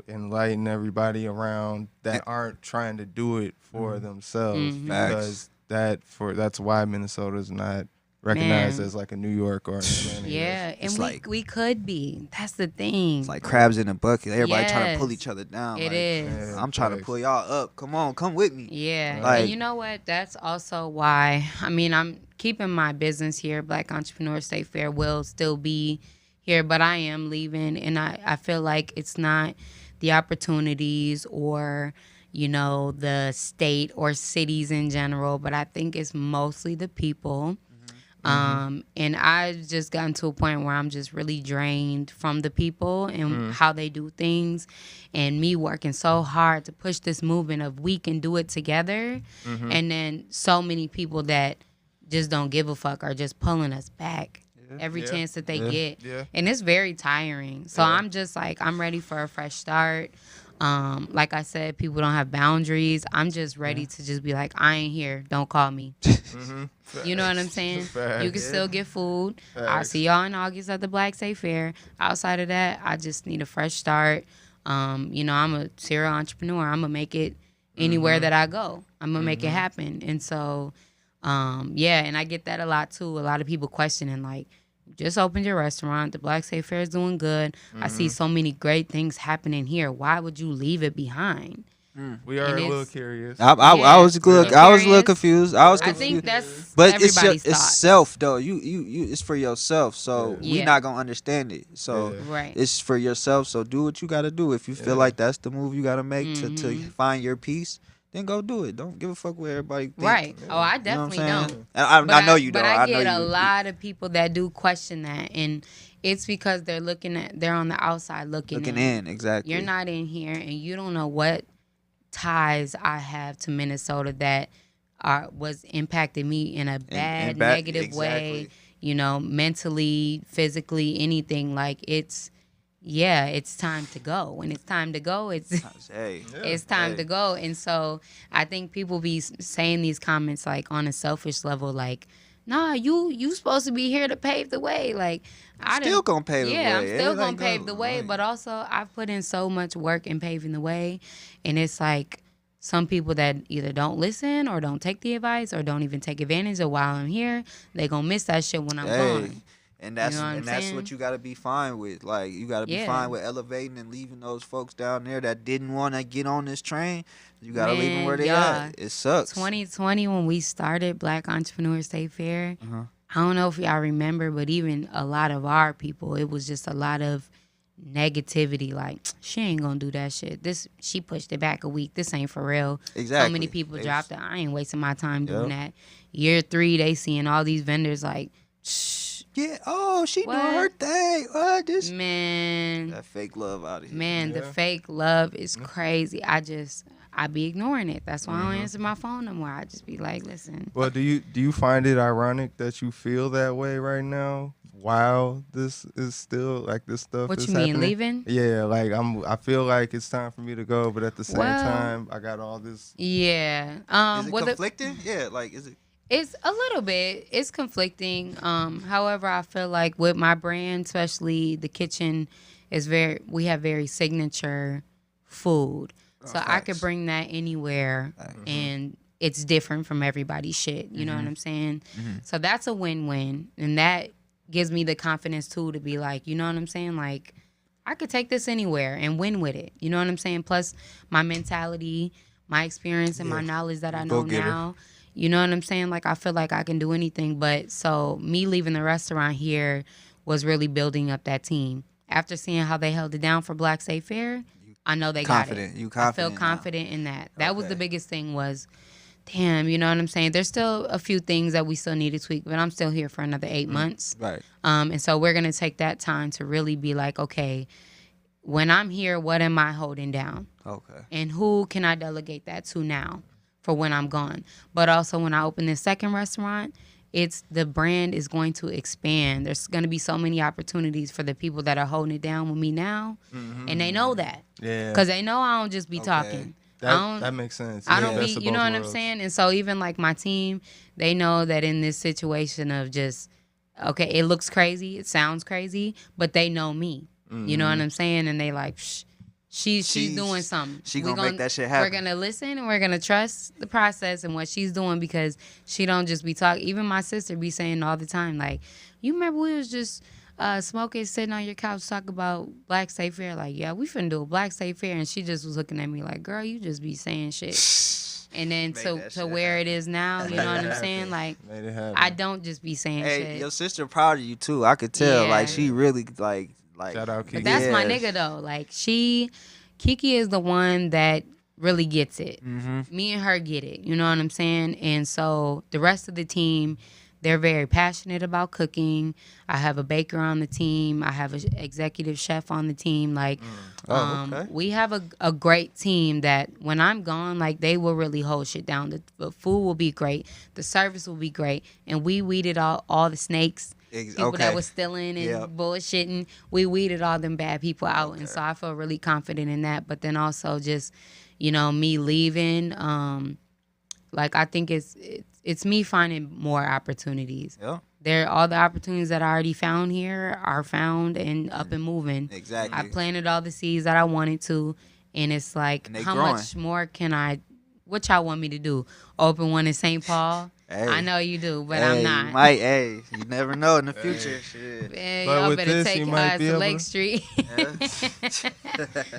enlighten everybody around that aren't trying to do it for themselves. Because that's why Minnesota's not recognized as like a New York or an Atlanta. Yeah, and we could be. That's the thing. It's like crabs in a bucket. Everybody trying to pull each other down. It is. I'm trying to pull y'all up. Come on, come with me. Yeah, and you know what? That's also why, I'm keeping my business here. Black Entrepreneur State Fair will still be here, but I am leaving, and I feel like it's not the opportunities or the state or cities in general, but I think it's mostly the people. And I've just gotten to a point where I'm just really drained from the people and how they do things, and me working so hard to push this movement of we can do it together, and then so many people that just don't give a fuck are just pulling us back every chance that they get. And it's very tiring. So I'm just like, I'm ready for a fresh start. Like I said, people don't have boundaries. I'm just ready to just be like, I ain't here. Don't call me. You know what I'm saying? You can still get food. I'll see y'all in August at the Black State Fair. Outside of that, I just need a fresh start. I'm a serial entrepreneur. I'm going to make it anywhere that I go. I'm going to make it happen. And so, and I get that a lot too. A lot of people questioning like, just opened your restaurant. The Black State Fair is doing good. I see so many great things happening here. Why would you leave it behind? We are a little curious. I was a little confused. I think that's but everybody's it's thoughts. self though. You it's for yourself. So we not gonna understand it. So Right. it's for yourself. So do what you gotta do. If you feel like that's the move you gotta make to find your peace, then go do it. Don't give a fuck what everybody thinks. Right. Yeah. Oh, I You know what definitely I'm don't. saying? I know you don't. But I know get a you. lot of people that do question that, and it's because they're on the outside looking in. Exactly. You're not in here, and you don't know what ties I have to Minnesota that was impacting me in a bad, negative way. You know, mentally, physically, anything. Like it's time to go. When it's time to go, it's time to go. And so I think people be saying these comments like on a selfish level, like, nah, you supposed to be here to pave the way. Like I'm still gonna pave the way. Yeah, I'm still gonna pave the way. But also I've put in so much work in paving the way, and it's like some people that either don't listen or don't take the advice or don't even take advantage of while I'm here, they gonna miss that shit when I'm gone. And that's what you gotta be fine with. Like you gotta be fine with elevating and leaving those folks down there that didn't want to get on this train. You gotta leave them where they at. It sucks. 2020 when we started Black Entrepreneur State Fair, I don't know if y'all remember, but even a lot of our people, it was just a lot of negativity. Like she ain't gonna do that shit. She pushed it back a week. This ain't for real. Exactly. So many people dropped it. I ain't wasting my time doing that. Year 3, they seeing all these vendors like. Yeah. Oh, she doing her thing. Man. That fake love out of here. Man, the fake love is crazy. I be ignoring it. That's why I don't answer my phone no more. I just be like, listen. Well, do you find it ironic that you feel that way right now? While this is still like this stuff. What is you mean, happening? leaving? Yeah, like I feel like it's time for me to go, but at the same time, I got all this. Yeah. Is it conflicting? Yeah, like is it? It's a little bit. It's conflicting. However, I feel like with my brand, especially the kitchen, we have very signature food. So I could bring that anywhere and it's different from everybody's shit. You know what I'm saying? So that's a win-win. And that gives me the confidence too to be like, you know what I'm saying? Like I could take this anywhere and win with it. You know what I'm saying? Plus my mentality, my experience and my knowledge that I know now. You know what I'm saying? Like, I feel like I can do anything. But so me leaving the restaurant here was really building up that team. After seeing how they held it down for Black State Fair, I know they got it. You confident? I feel confident in that. That was the biggest thing was, damn, you know what I'm saying? There's still a few things that we still need to tweak, but I'm still here for another 8 months. Right. And so we're going to take that time to really be like, okay, when I'm here, what am I holding down? Okay. And who can I delegate that to now? For when I'm gone. But also when I open this second restaurant, the brand is going to expand. There's going to be so many opportunities for the people that are holding it down with me now. And they know that. Yeah. Because they know I don't just be talking. That makes sense. I don't be, you know what I'm saying? And so even like my team, they know that in this situation of just, okay, it looks crazy, it sounds crazy, but they know me. You know what I'm saying? And they like, shh. She's doing something. She gonna make that shit happen. We're gonna listen and we're gonna trust the process and what she's doing because she don't just be talking. Even my sister be saying all the time, like, you remember we was just smoking, sitting on your couch talking about Black State Fair. Like, yeah, we finna do a Black State Fair, and she just was looking at me like, girl, you just be saying shit. And then to where it is now, you know what I'm saying? Like, I don't just be saying shit. Hey, your sister proud of you too. I could tell. Like, she really like. Shout out Kiki. But that's my nigga though. Like Kiki is the one that really gets it. Me and her get it. You know what I'm saying? And so the rest of the team, they're very passionate about cooking. I have a baker on the team. I have an executive chef on the team. Like, we have a great team that when I'm gone, like they will really hold shit down. The food will be great. The service will be great. And we weeded all the snakes. People that was stealing and bullshitting, we weeded all them bad people out. And so I feel really confident in that. But then also just, you know, me leaving, like I think it's me finding more opportunities. Yeah. All the opportunities that I already found here are found and up and moving. Exactly. I planted all the seeds that I wanted to, and it's like, how much more can what y'all want me to do? Open one in St. Paul? Hey. I know you do, but Hey, I'm not. You never know in the future. Shit. Man, But y'all with better this, take you your might ass be to able Lake to- Street.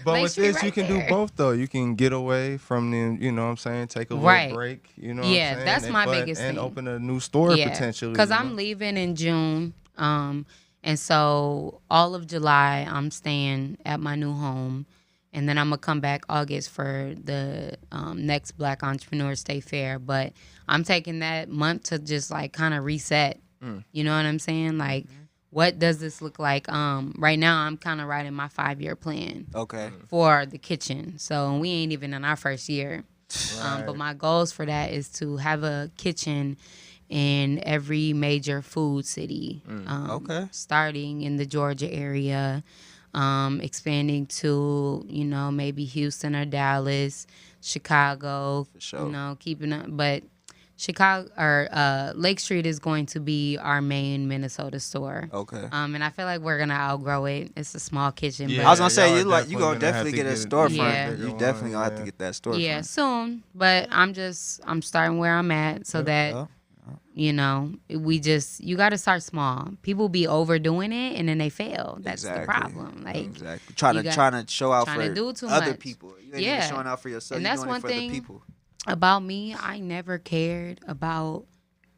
But Lake with Street this, right you can there. do both though. You can get away from the, you know what I'm saying, take a little Right. break, you know Yeah, what I'm saying? that's my biggest and thing. open a new store potentially. Because you I'm know? leaving in June. And so all of July, I'm staying at my new home. And then I'm going to come back August for the next Black Entrepreneur State Fair. But I'm taking that month to just, like, kind of reset. You know what I'm saying? Like, what does this look like? Right now, I'm kind of writing my 5-year plan. Okay. For the kitchen. So we ain't even in our first year. But my goals for that is to have a kitchen in every major food city. Okay. Starting in the Georgia area, expanding to, maybe Houston or Dallas, Chicago. For sure. Keeping up. But Chicago or Lake Street is going to be our main Minnesota store. Okay. And I feel like we're gonna outgrow it. It's a small kitchen. Yeah, but I was gonna say y'all you are like you gonna definitely definitely get a have to storefront. Yeah. You definitely gonna have to get that storefront. Yeah, soon. But I'm starting where I'm at so that you got to start small. People be overdoing it and then they fail. That's the problem. Like exactly. Trying to show out for do too other much. people. You ain't even showing out for yourself. And You're that's doing one it for thing the people. about me. I never cared about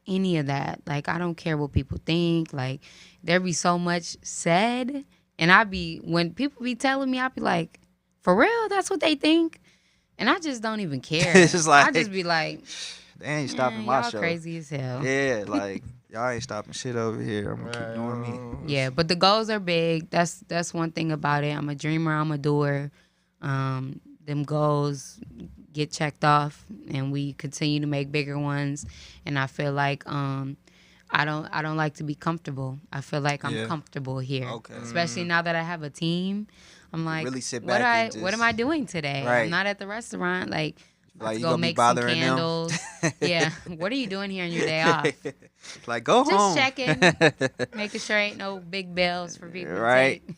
any of that. Like, I don't care what people think. Like, there be so much said, and when people be telling me, I be like, for real, that's what they think, and I just don't even care. It's just like, I just be like, they ain't stopping my y'all show. crazy as hell. Yeah, like y'all ain't stopping shit over here. I'm gonna keep doing me. Yeah, but the goals are big. That's one thing about it. I'm a dreamer. I'm a doer. Them goals get checked off, and we continue to make bigger ones. And I feel like I don't like to be comfortable. I feel like I'm comfortable here. Okay. Especially now that I have a team. I'm like, really sit back what am I doing today? Right. I'm not at the restaurant. Like Like, you go gonna make be bothering some candles. them? Yeah. What are you doing here on your day off? Like, go home. Just checking, making sure ain't no big bills for people Right. to take.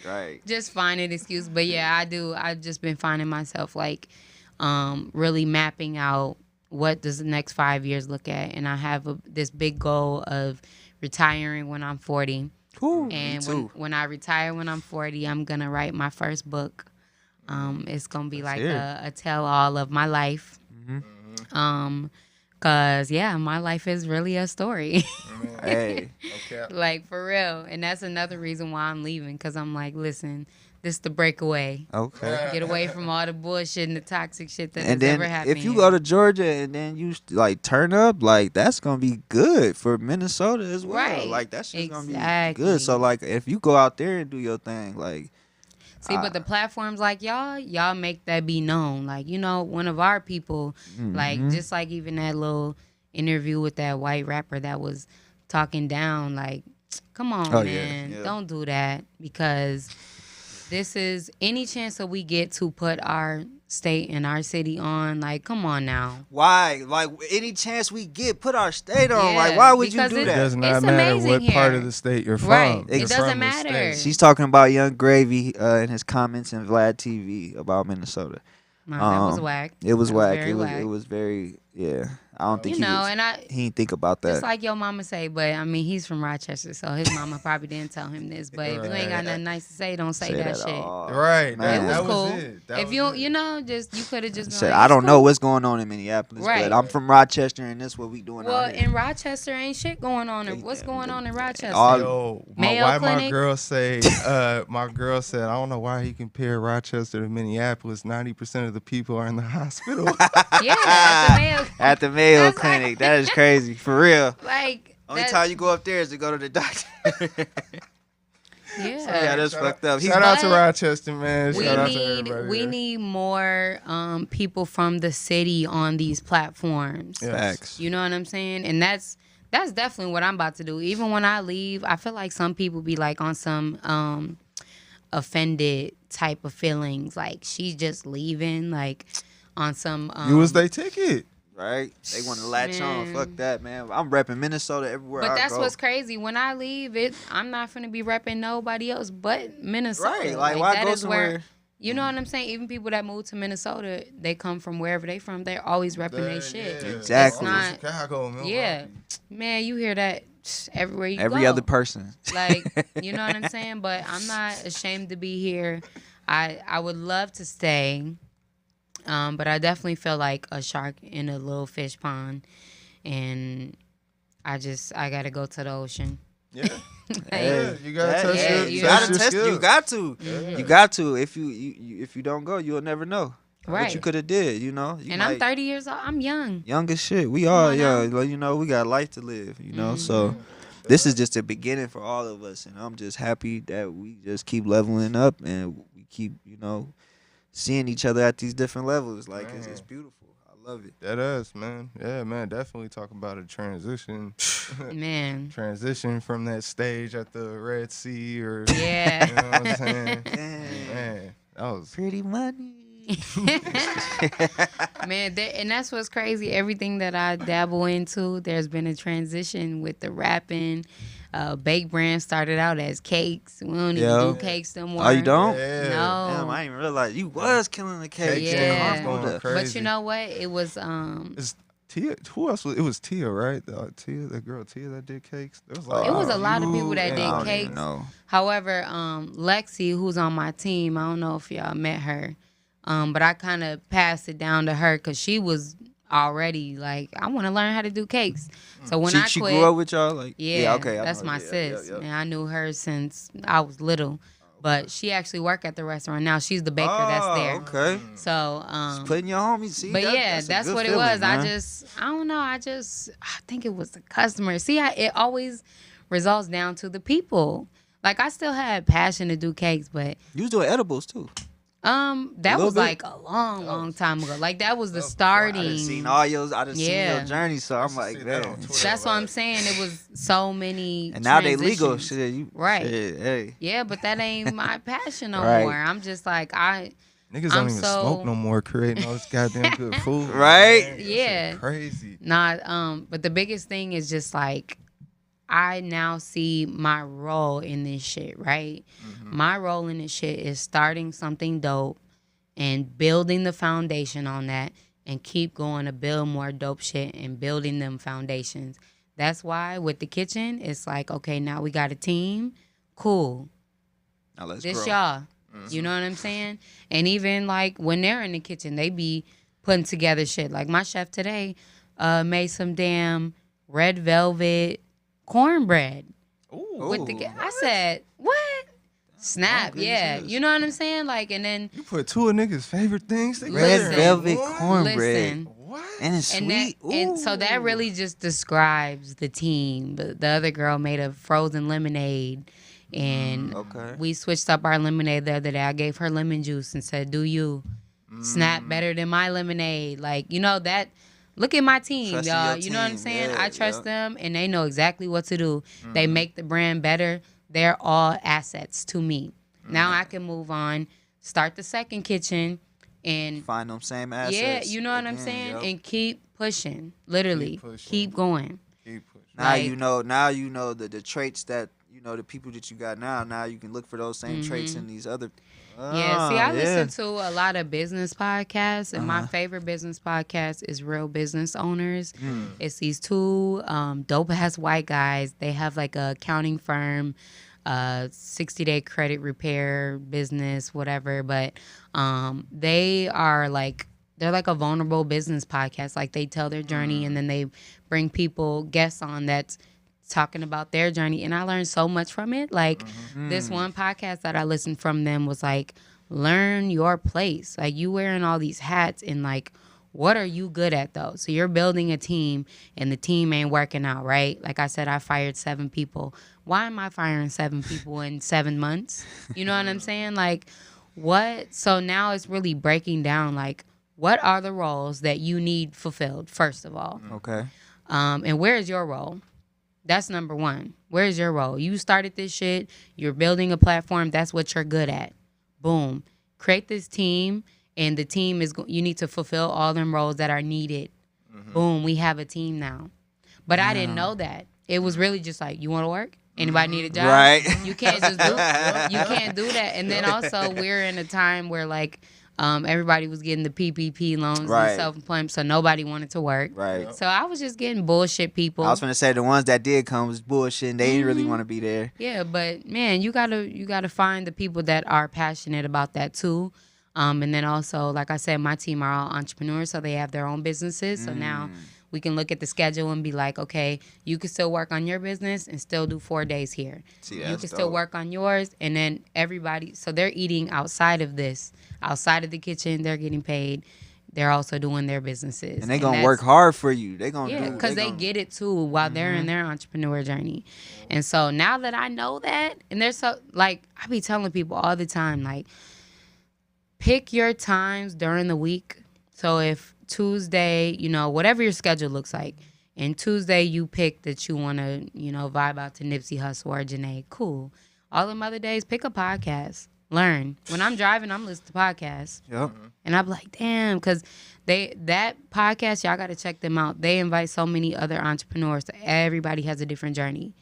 Right. Just find an excuse. But yeah, I do. I've just been finding myself like really mapping out what does the next 5 years look at. And I have this big goal of retiring when I'm 40. Ooh, And me too. when I retire when I'm 40, I'm going to write my first book. It's going to be like a tell-all of my life. Because, my life is really a story. Hey. Okay. Like, for real. And that's another reason why I'm leaving. Because I'm like, listen, this is the breakaway. Okay. Get away from all the bullshit and the toxic shit that And has then ever happened. if you go to Georgia and then you like turn up, like that's gonna be good for Minnesota as well. Right. Like that shit's gonna be Exactly. good. So like if you go out there and do your thing, like See, but the platforms like y'all make that be known. Like, one of our people, like, just like even that little interview with that white rapper that was talking down, like, come on, man. Yeah. Don't do that, because this is any chance that we get to put our state and our city on. Like, come on now. why? Like any chance we get, put our state on. Yeah, Like why would you because do It that? does not It's matter amazing what part here. of the state you're from. Right. You're It doesn't from the matter. state. She's talking about Young Gravy in his comments in Vlad TV about Minnesota. That was whack. It was That whack. very whack. It was very I don't think You know, he and didn't think about that. just like your mama say, but I mean, he's from Rochester, so his mama probably didn't tell him this. But if you ain't got nothing nice to say, don't say that shit. all. Right. Man. It was that cool. was it. That If was you it. you could have just been Said, like, I "It's don't know cool." what's going on in Minneapolis, Right. but I'm from Rochester and this what we doing Well, out here. in Rochester ain't shit going on. What's going on in Rochester? all- Yo, Mayo why Clinic? my girl say? My girl said, I don't know why he compared Rochester to Minneapolis. 90% of the people are in the hospital. Yeah, at the Mayo. At the Mayo That's like- Clinic. That is crazy. For real. Like Only that- time you go up there is to go to the doctor. Yeah, that's fucked up. Shout out to But Rochester, man. we Shout out to need everybody. we there. need more people from the city on these platforms. Yes. Facts. You know what I'm saying? And that's definitely what I'm about to do. Even when I leave, I feel like some people be like on some offended type of feelings, like she's just leaving, like on some. You was their ticket. Right? They want to latch on. Man. Fuck that, man. I'm repping Minnesota everywhere But I that's go. what's crazy. When I leave, I'm not finna be repping nobody else but Minnesota. Right. Like, why that go is somewhere? You know what I'm saying? Even people that move to Minnesota, they come from wherever they from. They're always repping their shit. Exactly. It's not, Chicago, Milwaukee. yeah, man, you hear that everywhere you go. Every other person. Like, you know what I'm saying? But I'm not ashamed to be here. I would love to stay, but I definitely feel like a shark in a little fish pond, and I got to go to the ocean. Yeah. Hey, you gotta test yeah, your, you You gotta your test. skills. You got to. Mhm. You got to. If you don't go, you'll never know what Right. you could have did. You know. You And I'm 30 years old. I'm young. young as shit. We Come are on young. now. Like, you know, we got life to live. You know, Mhm. so this is just the beginning for all of us, and I'm just happy that we just keep leveling up and we keep, you know, seeing each other at these different levels. Like it's beautiful. I love it. That is, man. Yeah, man. Definitely talk about a transition. Man. Transition from that stage at the Red Sea, or Yeah. you know what I'm saying? Dang. Man, that was Pretty money. Man, and that's what's crazy. Everything that I dabble into, there's been a transition with the rapping. Bake brand started out as cakes. We don't even do cakes no more. Oh, you don't? Yeah. No. Damn, I didn't realize you was killing the cake. Cake Yeah. game was going But crazy. But you know what? It was It's Tia. Who else was? It was Tia, right? Tia, that girl Tia that did cakes. There was like It was a lot of you people that and- did I don't cakes. even know. However, Lexi, who's on my team, I don't know if y'all met her, but I kind of passed it down to her because she was already like, I want to learn how to do cakes. So when I She quit, grew up with y'all, like yeah, okay, I that's know. my Yeah, sis. yeah, yeah. And I knew her since I was little, but she actually worked at the restaurant now. She's the baker that's there. Okay, So, just putting your homies. See, but yeah, a that's good what it feeling, was. man. I don't know. I think it was the customer. See, it always results down to the people. Like, I still had passion to do cakes, but You was doing edibles too. that little was bit? like a long time ago. Like, that was the I done starting. seen all yours. I done seen Yeah. your journey, so I'm to like, see that man. on Twitter. That's what I'm saying. It was so many. And now they legal. transitions. Shit, you Right. Shit, hey, Yeah, but that ain't my passion no Right. more. I'm just like, Niggas I'm don't even so- smoke no more, creating all this goddamn good food. Right? Man, that shit Yeah. crazy. but the biggest thing is just like, I now see my role in this shit, right? My role in this shit is starting something dope and building the foundation on that and keep going to build more dope shit and building them foundations. That's why with the kitchen, it's like, okay, now we got a team. Cool. now let's This grow. y'all. You know what I'm saying? And even like when they're in the kitchen, they be putting together shit. Like my chef today made some damn red velvet cornbread. Ooh. With the I said, what? Snap, goodness, yeah. yes. You know what I'm saying? Like, and then You put two of niggas' favorite things together. Red Listen. velvet What? cornbread. listen. What? And it's And sweet. and so that Ooh. really just describes the team. The other girl made a frozen lemonade, and Okay. we switched up our lemonade the other day. I gave her lemon juice and said, "Do you snap better than my lemonade?" Like, you know that. Look at my team, Trusting y'all. your You know what I'm team. saying? Yeah, I trust yeah. them, and they know exactly what to do. They make the brand better. They're all assets to me. Now I can move on, start the second kitchen, and Find them same assets. yeah, you know what I'm again, saying? yo. And keep pushing. Literally. Keep pushing. Keep going. Keep pushing. Now like- you know. Now you know the traits that you know the people that you got now. Now you can look for those same traits in these other. Yeah. See, I Ah, listen to a lot of business podcasts, and my favorite business podcast is Real Business Owners. It's these two dope ass white guys. They have like a accounting firm, 60-day credit repair business, whatever. But they are like, they're like a vulnerable business podcast. Like they tell their journey, and then they bring guests on that's talking about their journey, and I learned so much from it. Like this one podcast that I listened from them was like, learn your place. Like you wearing all these hats, and like, what are you good at though? So you're building a team, and the team ain't working out, right? Like I said, I fired 7 people. Why am I firing 7 people in 7 months? You know what I'm saying? Like what? So now it's really breaking down like, what are the roles that you need fulfilled, first of all? Okay. And where is your role? That's number one. Where's your role? You started this shit. You're building a platform. That's what you're good at. Boom. Create this team, and the team is you need to fulfill all them roles that are needed. Boom. We have a team now. But I didn't know that. It was really just like, you want to work? Anybody need a job? Right. You can't just do you can't do that. And then also we're in a time where like everybody was getting the PPP loans Right. and self-employment, so nobody wanted to work. Right. So I was just getting bullshit people. I was gonna say the ones that did come was bullshit. And they didn't really want to be there. Yeah, but man, you gotta find the people that are passionate about that too. And then also, like I said, my team are all entrepreneurs, so they have their own businesses. So now we can look at the schedule and be like, okay, you can still work on your business and still do 4 days here. See, You that's can still dope. work on yours, and then everybody. So they're eating outside of this, outside of the kitchen. They're getting paid. They're also doing their businesses, And they gonna work hard for you. They gonna yeah, do. because they get it too while they're in their entrepreneur journey. And so now that I know that, and there's so like I be telling people all the time, like pick your times during the week. So if Tuesday, whatever your schedule looks like, and Tuesday you pick that you want to, vibe out to Nipsey Hussle or Janae, cool. All them other days, pick a podcast. Learn. When I'm driving, I'm listening to podcasts. Yep. And I'm like, damn, because that podcast, y'all got to check them out. They invite so many other entrepreneurs. Everybody has a different journey.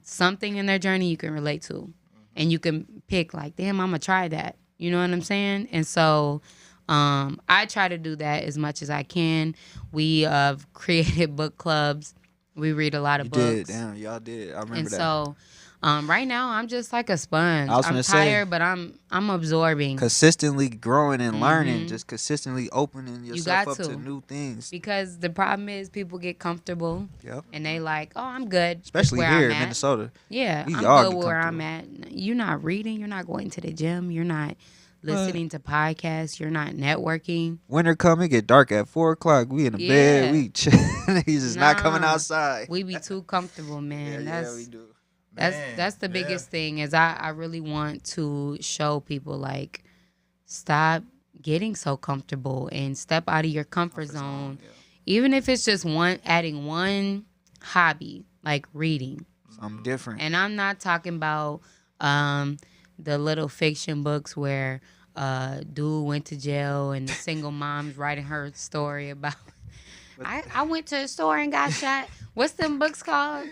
Something in their journey you can relate to. And you can pick like, damn, I'm going to try that. You know what I'm saying? And so I try to do that as much as I can. We have created book clubs. We read a lot of books. You did. Damn, y'all did. I remember And that. so right now I'm just like a sponge. I was I'm gonna tired, say, but I'm absorbing. consistently growing and learning, just consistently opening got yourself up to. to new things. Because the problem is people get comfortable Yep. and they like, oh, I'm good. Especially where here I'm in at. Minnesota. Yeah, We I'm all good get where I'm at. You're not reading. You're not going to the gym. You're not listening to podcasts. You're not networking. Winter come, it get dark at 4:00. We in the bed. Yeah. We he's just not coming Nah. outside. We be too comfortable, man. Yeah, we do. That's the biggest thing is I really want to show people like stop getting so comfortable and step out of your comfort zone. Even if it's just adding one hobby like reading. Something different. And I'm not talking about the little fiction books where dude went to jail and the single mom's writing her story about I went to a store and got shot. What's them books called?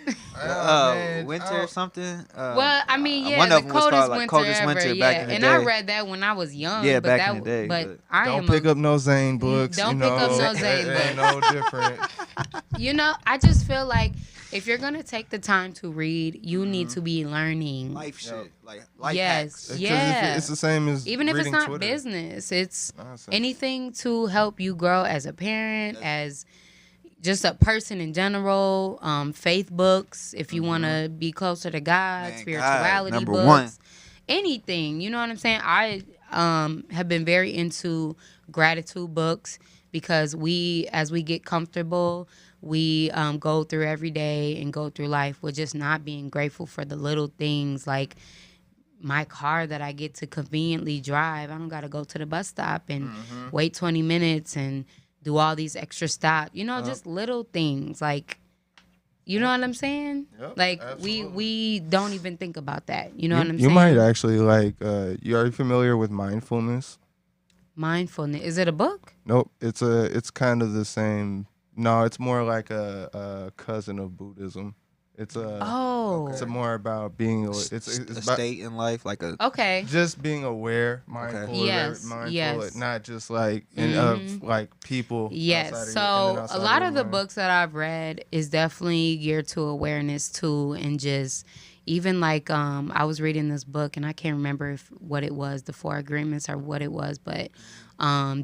Winter something. Well, I mean, one the of them was coldest called, like, winter Coldest ever. Winter yeah, back in the and day. I read that when I was young. Yeah, but back in the day, But but I Don't am pick up no Zane books. Don't pick up no Zane It ain't books. no different. I just feel like if you're gonna take the time to read, you need to be learning. Life shit. Like life Yes, hacks. yeah. It's the same as Even if it's reading not Twitter. business, it's Nonsense. anything to help you grow as a parent, as just a person in general. Faith books, if you want to be closer to God, Man, spirituality God, number books, one. anything. You know what I'm saying? I have been very into gratitude books because as we get comfortable, we go through every day and go through life with just not being grateful for the little things like my car that I get to conveniently drive. I don't got to go to the bus stop and wait 20 minutes and do all these extra stops. Just little things like, you know what I'm saying? Yep, like absolutely. we don't even think about that. You know what I'm You saying? might actually you are familiar with mindfulness? Mindfulness. Is it a book? Nope. It's kind of the same. No, it's more like a cousin of Buddhism. It's more about being. It's a about state in life, like a Okay. just being aware, mindful, Yes, mindful, yes. not just like of like people. outside Yes. of So your- and then a outside lot your of the mind. books that I've read is definitely geared to awareness too, and just even like I was reading this book and I can't remember what it was, the 4 Agreements or what it was, but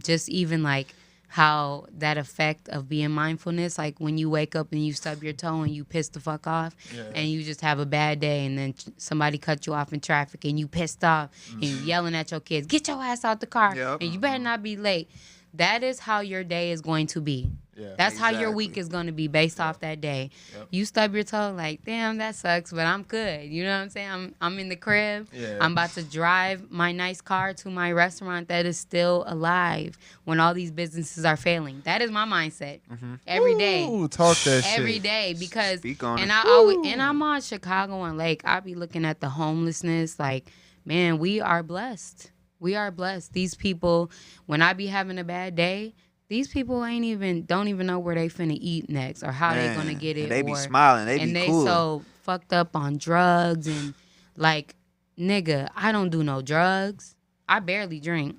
just even like how that effect of being mindfulness, like when you wake up and you stub your toe and you piss the fuck off and you just have a bad day and then somebody cut you off in traffic and you pissed off and you yelling at your kids, get your ass out the car Yep. and you better not be late. That is how your day is going to be. Yeah. That's how your Exactly. week is going to be based off that day. Yep. You stub your toe like, damn, that sucks, but I'm good. You know what I'm saying? I'm in the crib. Yeah. I'm about to drive my nice car to my restaurant that is still alive when all these businesses are failing. That is my mindset every day. Ooh, talk that shit. Every day because Speak on and it. I'm on Chicago and Lake. I be looking at the homelessness like, man, we are blessed. We are blessed. These people, when I be having a bad day, these people don't even know where they finna eat next or how they gonna get it. And they be or- smiling. They and be they cool. so fucked up on drugs and like, nigga, I don't do no drugs. I barely drink.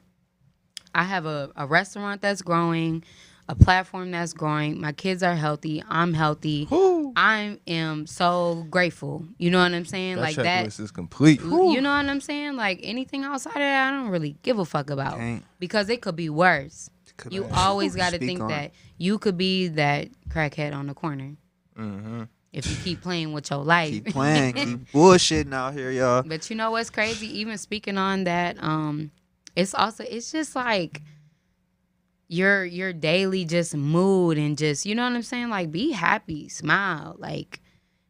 I have a restaurant that's growing, a platform that's growing. My kids are healthy. I'm healthy. Woo. I am so grateful. You know what I'm saying? That like checklist is complete. You know what I'm saying? Like anything outside of that, I don't really give a fuck about because it could be worse. You always got to think that you could be that crackhead on the corner. Mm-hmm. If you keep playing with your life. Keep playing, keep bullshitting out here, y'all. But you know what's crazy? Even speaking on that, it's just like your daily just mood and just, you know what I'm saying? Like be happy, smile. Like,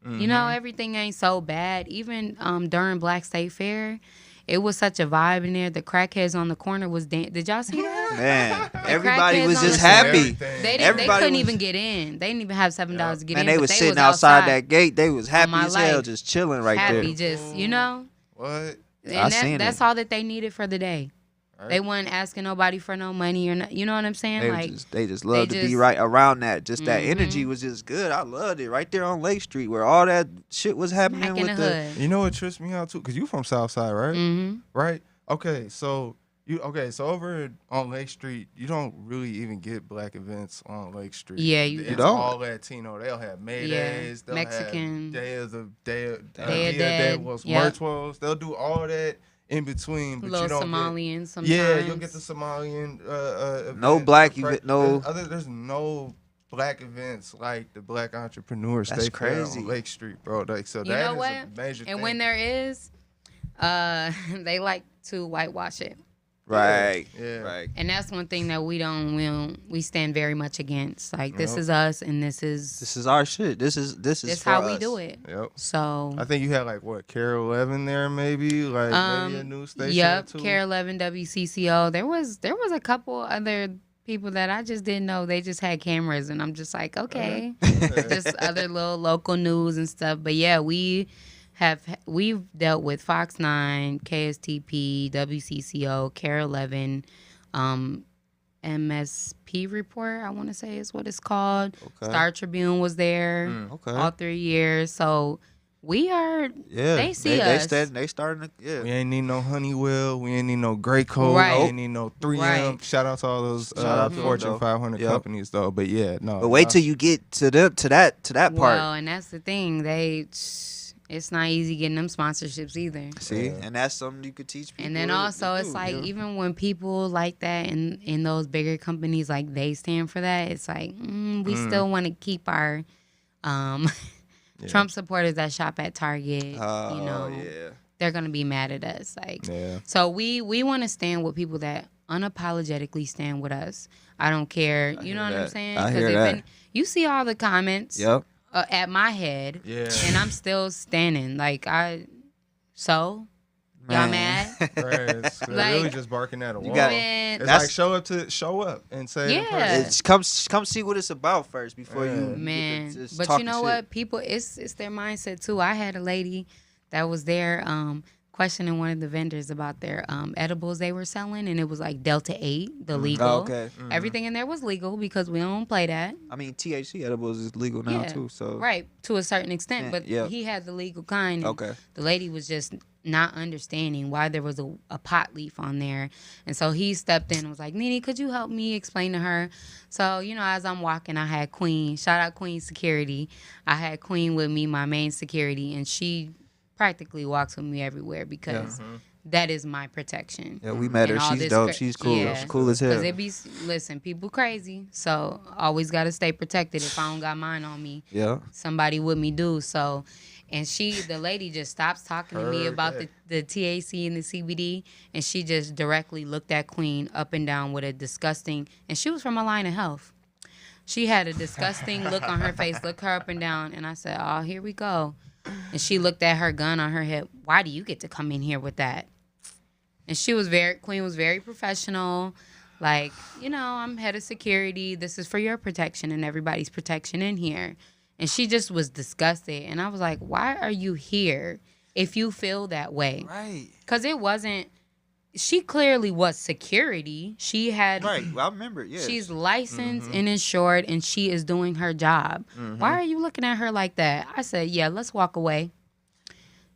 you know, everything ain't so bad. Even during Black State Fair, it was such a vibe in there. The crackheads on the corner was did y'all see that? Man, everybody was just happy. They couldn't even get in. They didn't even have $7 to get in. Man, they was sitting outside that gate. They was happy as hell, just chilling right there. Happy, just, you know. What? And that's all that they needed for the day. Right. They weren't asking nobody for no money or you know what I'm saying? They just love to be right around that. Just that energy was just good. I loved it right there on Lake Street where all that shit was happening with the hood. You know what trips me out too? Because you from Southside, right? Mm-hmm. Right? Okay, so over on Lake Street, you don't really even get black events on Lake Street. Yeah, it's all Latino. They'll have Maydays, they'll Mexican, have Day of Muertos. They'll do all that in between, but you don't Somalian sometimes. Yeah, you'll get the Somalian no black event, no. There's no black events like the Black Entrepreneur State Fair on Lake Street, bro. Like, so that is a major thing. And when there is, they like to whitewash it. Right. Yeah. Right. And that's one thing that we stand very much against. Like this is us, and this is our shit. This is how us. we do it. Yep. So I think you had like what, Carol 11 there, maybe maybe a news station. Yep. Too. Carol 11 WCCO. There was a couple other people that I just didn't know. They just had cameras, and I'm just like, okay, just other little local news and stuff. But yeah, we've dealt with Fox 9, KSTP, WCCO, CARE 11, MSP Report, I want to say is what it's called. Okay. Star Tribune was there all 3 years. So we are, they see us. They starting to, We ain't need no Honeywell. We ain't need no Gray Coat. Right. We ain't need no 3M. Right. Shout out to all those Fortune 500 companies, though. But yeah, no. But wait till you get to that part. Well, and that's the thing. It's not easy getting them sponsorships either. See, and that's something you could teach people. And then also, it's like even when people like that in those bigger companies, like they stand for that, it's like we still want to keep our Trump supporters that shop at Target. They're gonna be mad at us. So we want to stand with people that unapologetically stand with us. I don't care. You know what I'm saying? I hear that. You see all the comments. Yep. At my head, and I'm still standing. Like y'all mad? Right, like, really just barking at a wall. It's like show up and say it in person. Come see what it's about first before you. But you know what? People, it's their mindset too. I had a lady that was there questioning one of the vendors about their edibles they were selling, and it was like Delta 8, the legal. Oh, okay. Mm-hmm. Everything in there was legal because we don't play that. I mean, THC edibles is legal now too, so right to a certain extent. But he had the legal kind. Okay. The lady was just not understanding why there was a pot leaf on there, and so he stepped in and was like, "Nini, could you help me explain to her?" So as I'm walking, I had Queen. Shout out Queen Security. I had Queen with me, my main security, and she practically walks with me everywhere because that is my protection. Yeah, we met her. She's dope. She's cool. Yeah. She's cool as hell. Because people crazy. So always got to stay protected. If I don't got mine on me, somebody with me do. So, and the lady just stops talking to me about the THC and the CBD, and she just directly looked at Queen up and down with a disgusting, and she was from a line of health. She had a disgusting look on her face, look her up and down, and I said, oh, here we go. And she looked at her gun on her hip. Why do you get to come in here with that? And Queen was very professional. Like, I'm head of security. This is for your protection and everybody's protection in here. And she just was disgusted. And I was like, why are you here if you feel that way? Right. Because it wasn't she clearly was security. She had Right. Well, I remember it. Yeah. she's licensed and insured, and she is doing her job. Why are you looking at her like that? I said, yeah, let's walk away.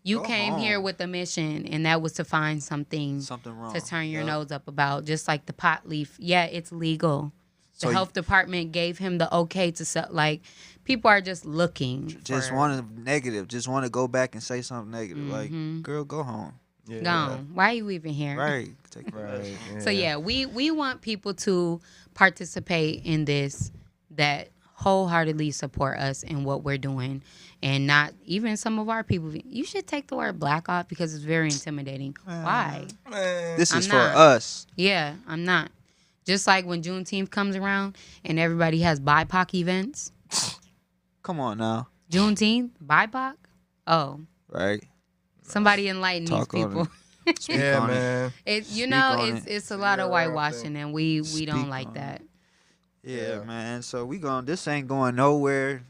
You Go came home. here with a mission, and that was to find something wrong to turn your Yep. nose up about, just like the pot leaf. Yeah, it's legal. The So health department gave him the okay to sell. Like, people are just looking. Just for, want to negative. Just want to go back and say something negative. Mhm. Like, girl, go home. Yeah. gone. Why are you even here? Right. Take Right. So yeah, we want people to participate in this, that wholeheartedly support us in what we're doing, and not even some of our people. You should take the word black off because it's very intimidating. Why? Man. This is I'm for not. us. Yeah, I'm not. Just like when Juneteenth comes around and everybody has BIPOC events. Come on now. Juneteenth, BIPOC. Oh, Right. somebody enlighten Talk these on people. Speak Yeah, on it. man. It's Speak on it. it's a lot of Yeah, I whitewashing, and we Speak don't like on that. Yeah, Yeah. man. So we going. This ain't going nowhere.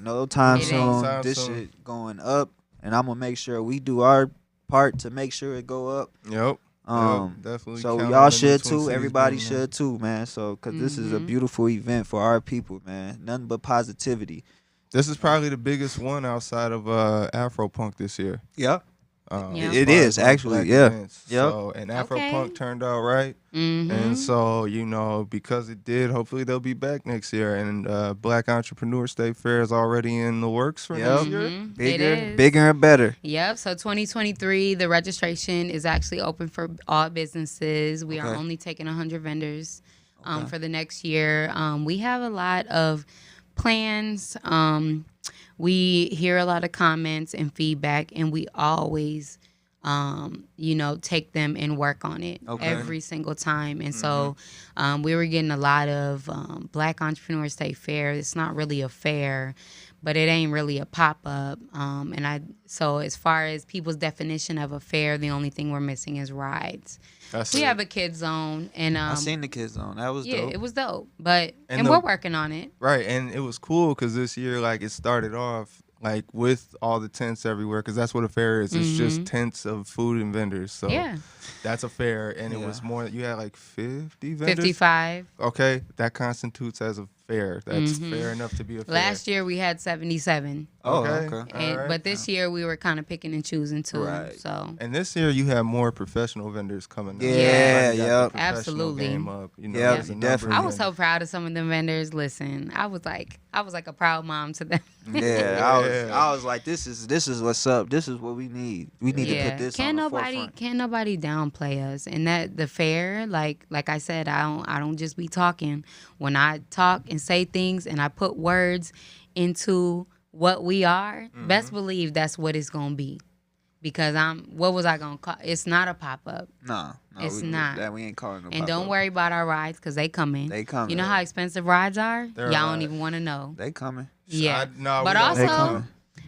No time It ain't. soon. Time This soon. shit going up, and I'm gonna make sure we do our part to make sure it go up. Yep. Definitely. So count y'all on the should Twin too. Cities Everybody being there. should too, man. So, cause this is a Mhm. beautiful event for our people, man. Nothing but positivity. This is probably the biggest one outside of Afropunk this year. Yep. Yeah. It as far is, as, like, actually, black yeah. events. Yep. So, and Okay. Afropunk turned out right. Mm-hmm. And so, because it did, hopefully they'll be back next year. And Black Entrepreneur State Fair is already in the works for next Yep. year. It Bigger, is. bigger and better. Yep. So 2023, the registration is actually open for all businesses. We are Okay. only taking 100 vendors Okay. for the next year. We have a lot of plans. We hear a lot of comments and feedback, and we always, take them and work on it Okay. every single time. And so we were getting a lot of Black Entrepreneur State Fair. It's not really a fair, but it ain't really a pop-up. So as far as people's definition of a fair, the only thing we're missing is rides. We have a kids zone, and I seen the kids on. That was yeah, dope. it was dope. But And we're working on it. Right. And it was cool because this year, like, it started off like with all the tents everywhere, because that's what a fair is. It's just tents of food and vendors. So Yeah. that's a fair. And it Yeah. was more, you had like 50 vendors. 55. Okay. That constitutes as a fair. That's fair enough to be a fair. Last year we had 77. Oh, Okay. okay. And, Alright. But this year we were kind of picking and choosing too. Right. So And this year you have more professional vendors coming. Yeah, Everybody got the yep. professional Absolutely. game up, Yep, there's a number definitely. I of was them. so proud of some of them vendors. Listen, I was like a proud mom to them. Yeah, Yeah. I was like, this is what's up. This is what we need. We need to put this Can't on the nobody forefront. can't nobody downplay us. And that the fair, like I said, I don't just be talking. When I talk and say things and I put words into what we are, best believe that's what it's gonna be. Because what was I gonna call? It's not a pop up. No, It's we, not. That we ain't calling no And don't pop-up. worry about our rides because they coming. They coming. You know how expensive rides are? They're Y'all right. don't even want to know. They coming. Yeah. No, But we don't. They also, coming.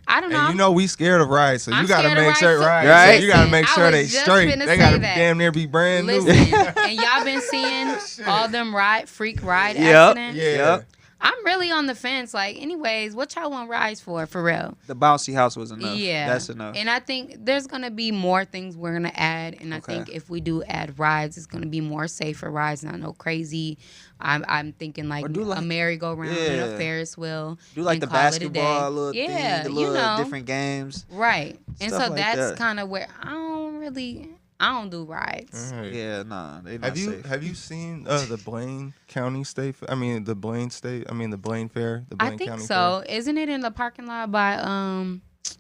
I don't know. And you know we scared of rides, so I'm you gotta scared of make sure rides, too. rides. Right. So you gotta make Listen, sure I they was just straight. finna They say gotta that. damn near be brand new. Listen, and y'all been seeing all them freak ride Yep. accidents. Yeah. Yep. I'm really on the fence. Like, anyways, what y'all want rides for real? The bouncy house was enough. Yeah, That's enough. And I think there's gonna be more things we're gonna add, and I Okay. think if we do add rides, it's gonna be more safer rides, not no crazy. I'm thinking like Or do like- a merry-go-round and a Yeah. Ferris wheel. Do like and the call it a day. basketball little Yeah, thing, the you little know. different games. Right, and Stuff so like that's that. kind of where I don't do rides. Alright. Yeah, nah, they not Have you safe. have you seen the Blaine County State? I mean the Blaine Fair. The Blaine I think County so. Isn't it in the parking lot by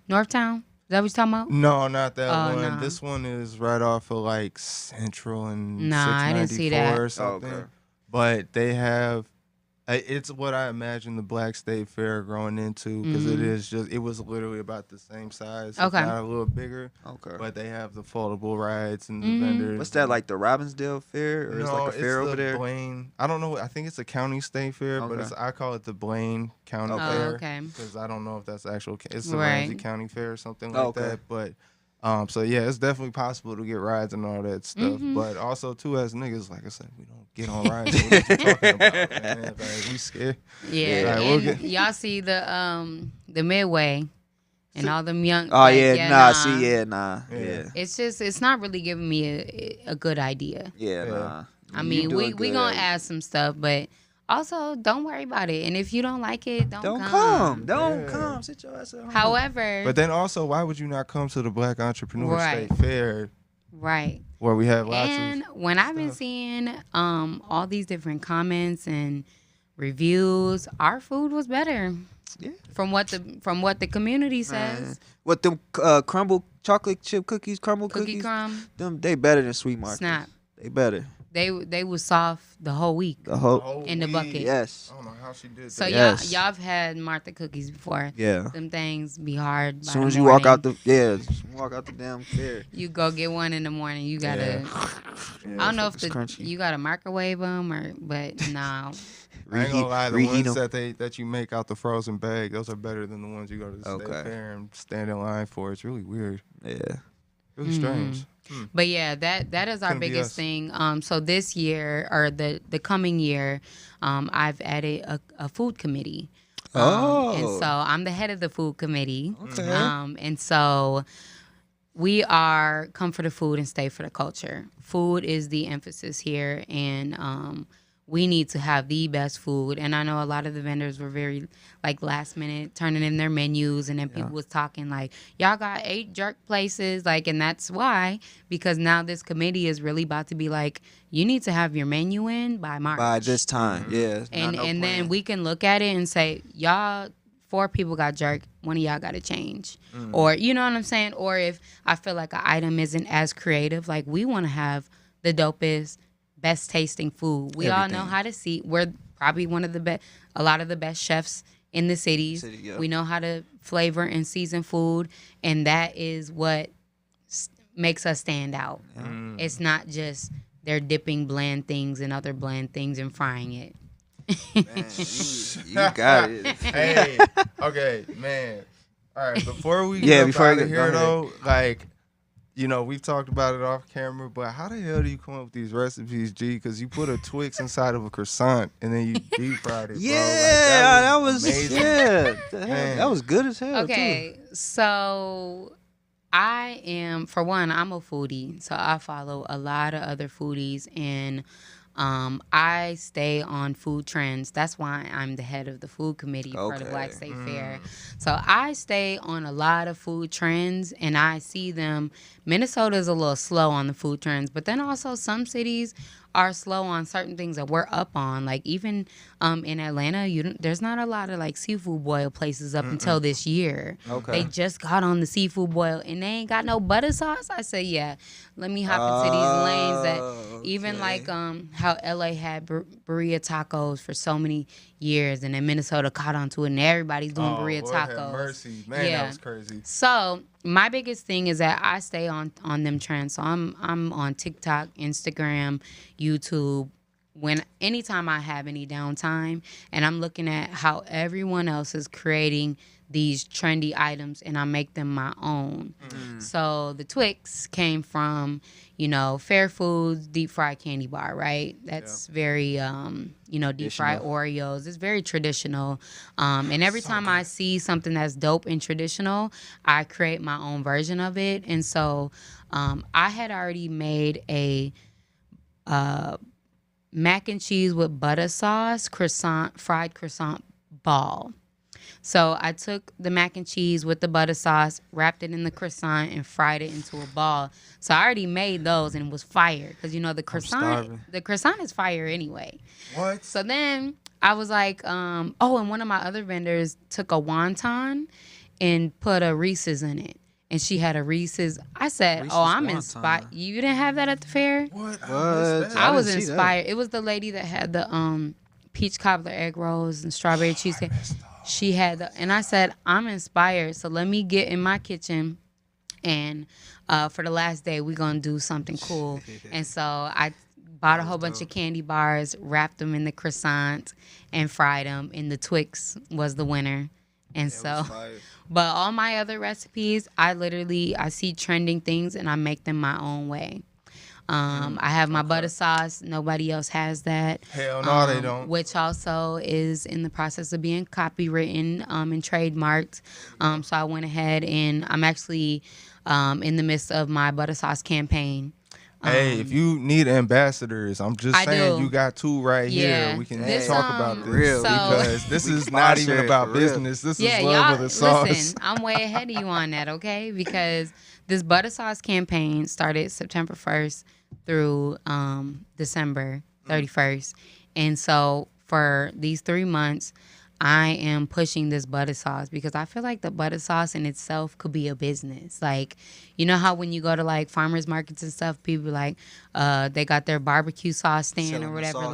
Northtown? Is that what you're talking about? Fair? No, not that Oh, one. nah. This one is right off of like Central and Nah, I didn't see that. 694 or something. Okay. But they have. It's what I imagine the Black State Fair growing into, because it was literally about the same size. Okay. If not a little bigger. Okay. But they have the foldable rides and the vendors. What's that, like the Robbinsdale Fair, or it's like a fair the over there? Blaine. I don't know. I think it's a county state fair, but Okay. I call it the Blaine County Okay. Oh, Fair. okay. Because I don't know if that's actual. It's the Right. Ramsey County Fair or something like Okay. that. But so yeah, it's definitely possible to get rides and all that stuff. Mm-hmm. But also too, as niggas, like I said, we don't get on rides. So what you talking about, man? Like, we scared. Yeah, Right, we'll and get- y'all see the Midway and all them young. Oh like, yeah. It's not really giving me a good idea. Yeah, nah. I mean, we gonna add some stuff, but also don't worry about it. And if you don't like it, don't come. Don't come. Sit your ass at home. However, but then also, why would you not come to the Black Entrepreneur Right. State Fair? Right. Where we have lots and of when I've been seeing all these different comments and reviews, our food was better. Yeah. From what the community says. What them crumble chocolate chip cookies, crumble Cookie cookies? crumb. Them they better than Sweet Market. Snap. They better. They was soft the whole week. The whole in the bucket. Yes. I don't know how she did that. So Yes. y'all have had Martha cookies before. Yeah. Them things be hard. As soon as you walk out the damn fair. You go get one in the morning. You gotta. I don't know if you gotta microwave them but no. I ain't gonna lie, the Reheat ones that you make out the frozen bag, those are better than the ones you go to the state fair and stand in line for. It's really weird. Yeah. Really strange. But yeah, that is our biggest thing. So this year or the coming year, I've added a food committee. And so I'm the head of the food committee. Okay. And so we are come for the food and stay for the culture. Food is the emphasis here, and we need to have the best food. And I know a lot of the vendors were very like last minute turning in their menus, and then people was talking like, y'all got 8 jerk places, like, and that's why, because now this committee is really about to be like, you need to have your menu in by March. By this time, yeah. And then we can look at it and say, y'all 4 people got jerk, one of y'all got to change. Or, you know what I'm saying? Or if I feel like an item isn't as creative, like we want to have the dopest, best tasting food. We all know how to see. We're probably one of the best, a lot of the best chefs in the cities. We know how to flavor and season food, and that is what makes us stand out. It's not just they're dipping bland things in other bland things and frying it. Man, you got it. Hey, okay, man. All right, before we get out of here though, like, you know, we've talked about it off camera, but how the hell do you come up with these recipes, G? Because you put a Twix inside of a croissant and then you deep fried it, bro. Yeah, that was amazing. that was good as hell. Okay, so I am, for one, I'm a foodie, so I follow a lot of other foodies, and I stay on food trends. That's why I'm the head of the food committee for the Black State Fair. So I stay on a lot of food trends, and I see them. Minnesota is a little slow on the food trends, but then also some cities are slow on certain things that we're up on. Like even in Atlanta, there's not a lot of like seafood boil places up until this year. They just got on the seafood boil and they ain't got no butter sauce. I say, yeah, let me hop into these lanes that even like how LA had burrito tacos for so many years, and then Minnesota caught on to it, and everybody's doing burrito tacos. Have mercy. Man, that was crazy. So my biggest thing is that I stay on them trends. So I'm on TikTok, Instagram, YouTube. Anytime I have any downtime, and I'm looking at how everyone else is creating these trendy items, and I make them my own. So the Twix came from, Fair Foods deep fried candy bar, right? That's very, deep fried Oreos. It's very traditional. And every time I see something that's dope and traditional, I create my own version of it. And so I had already made a mac and cheese with butter sauce fried croissant ball. So I took the mac and cheese with the butter sauce, wrapped it in the croissant, and fried it into a ball. So I already made those, and it was fire because the croissant is fire anyway. What? So then I was like, and one of my other vendors took a wonton and put a Reese's in it. And she had a Reese's. I said, Reese's I'm wonton. inspired. You didn't have that at the fair? What? I was inspired. It was the lady that had the peach cobbler egg rolls and strawberry cheesecake. She had and I said, I'm inspired. So let me get in my kitchen, and for the last day, we're going to do something cool. And so I bought a whole bunch of candy bars, wrapped them in the croissant, and fried them. And the Twix was the winner. And but all my other recipes, I see trending things and I make them my own way. I have my butter sauce. Nobody else has that. Hell no, they don't. Which also is in the process of being copywritten and trademarked. So I went ahead and I'm actually in the midst of my butter sauce campaign. Hey, if you need ambassadors, I'm just saying you got two right here. We can talk about this because this is not even about business. This is love of the sauce. Listen, I'm way ahead of you on that, okay? Because this butter sauce campaign started September 1st through December 31st. And so for these 3 months, I am pushing this butter sauce because I feel like the butter sauce in itself could be a business. Like, you know how when you go to like farmers markets and stuff, people like they got their barbecue sauce stand or whatever.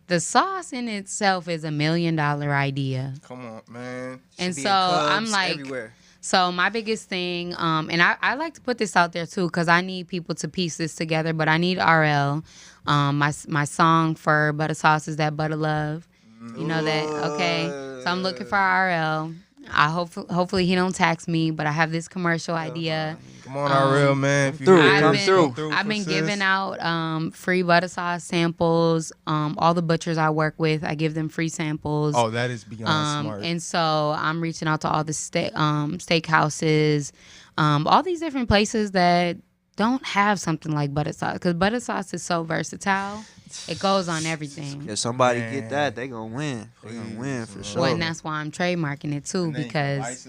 The sauce in itself is $1 million idea. Come on, man. And so I'm like, everywhere. So my biggest thing, and I like to put this out there too because I need people to piece this together, but I need RL. My song for butter sauce is that Butter Love. You know that, okay? So I'm looking for RL. Hopefully he don't tax me, but I have this commercial idea. Come on, RL, man. I've been giving out free butter sauce samples. All the butchers I work with, I give them free samples. Oh, that is beyond smart. And so I'm reaching out to all the steakhouses, all these different places that don't have something like butter sauce because butter sauce is so versatile. It goes on everything. If somebody get that, they gonna win. They gonna win for sure. Well, and that's why I'm trademarking it too because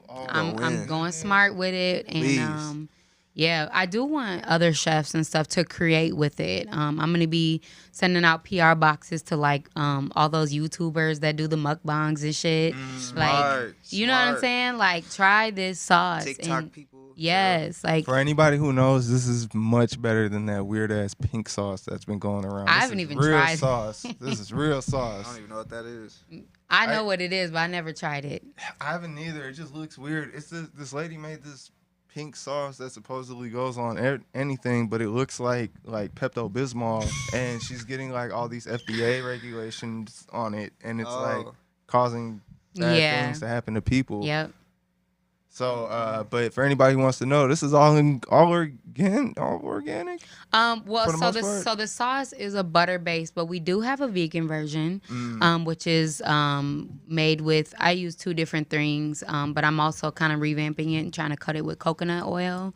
I'm going smart with it, and I do want other chefs and stuff to create with it. I'm gonna be sending out PR boxes to like all those YouTubers that do the mukbangs and shit. You know what I'm saying? Like, try this sauce. TikTok people. Yes, like for anybody who knows, this is much better than that weird ass pink sauce that's been going around. I haven't even tried sauce. This is real sauce. I don't even know what that is. I know what it is, but I never tried it. I haven't either. It just looks weird. It's this lady made this pink sauce that supposedly goes on anything, but it looks like Pepto-Bismol, and she's getting like all these FDA regulations on it, and it's like causing bad things to happen to people. Yep. So, but for anybody who wants to know, this is all organic. So the sauce is a butter base, but we do have a vegan version, which is made with. I use 2 different things, but I'm also kind of revamping it and trying to cut it with coconut oil,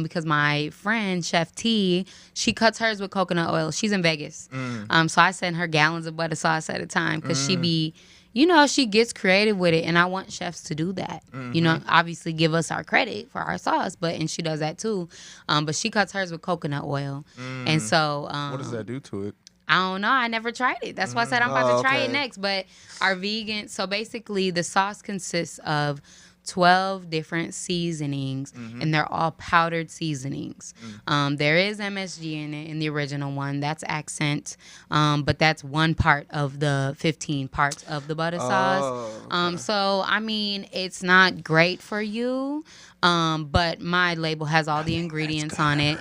because my friend Chef T, she cuts hers with coconut oil. She's in Vegas, so I send her gallons of butter sauce at a time because she be. You know, she gets creative with it, and I want chefs to do that. You know, obviously give us our credit for our sauce, and she does that too. But she cuts hers with coconut oil, and so what does that do to it? I don't know. I never tried it. That's why I said I'm about to try it next. But our vegan, so basically the sauce consists of 12 different seasonings, and they're all powdered seasonings. There is MSG in it in the original one. That's accent, but that's one part of the 15 parts of the butter sauce. So, I mean, it's not great for you, but my label has all the ingredients on it.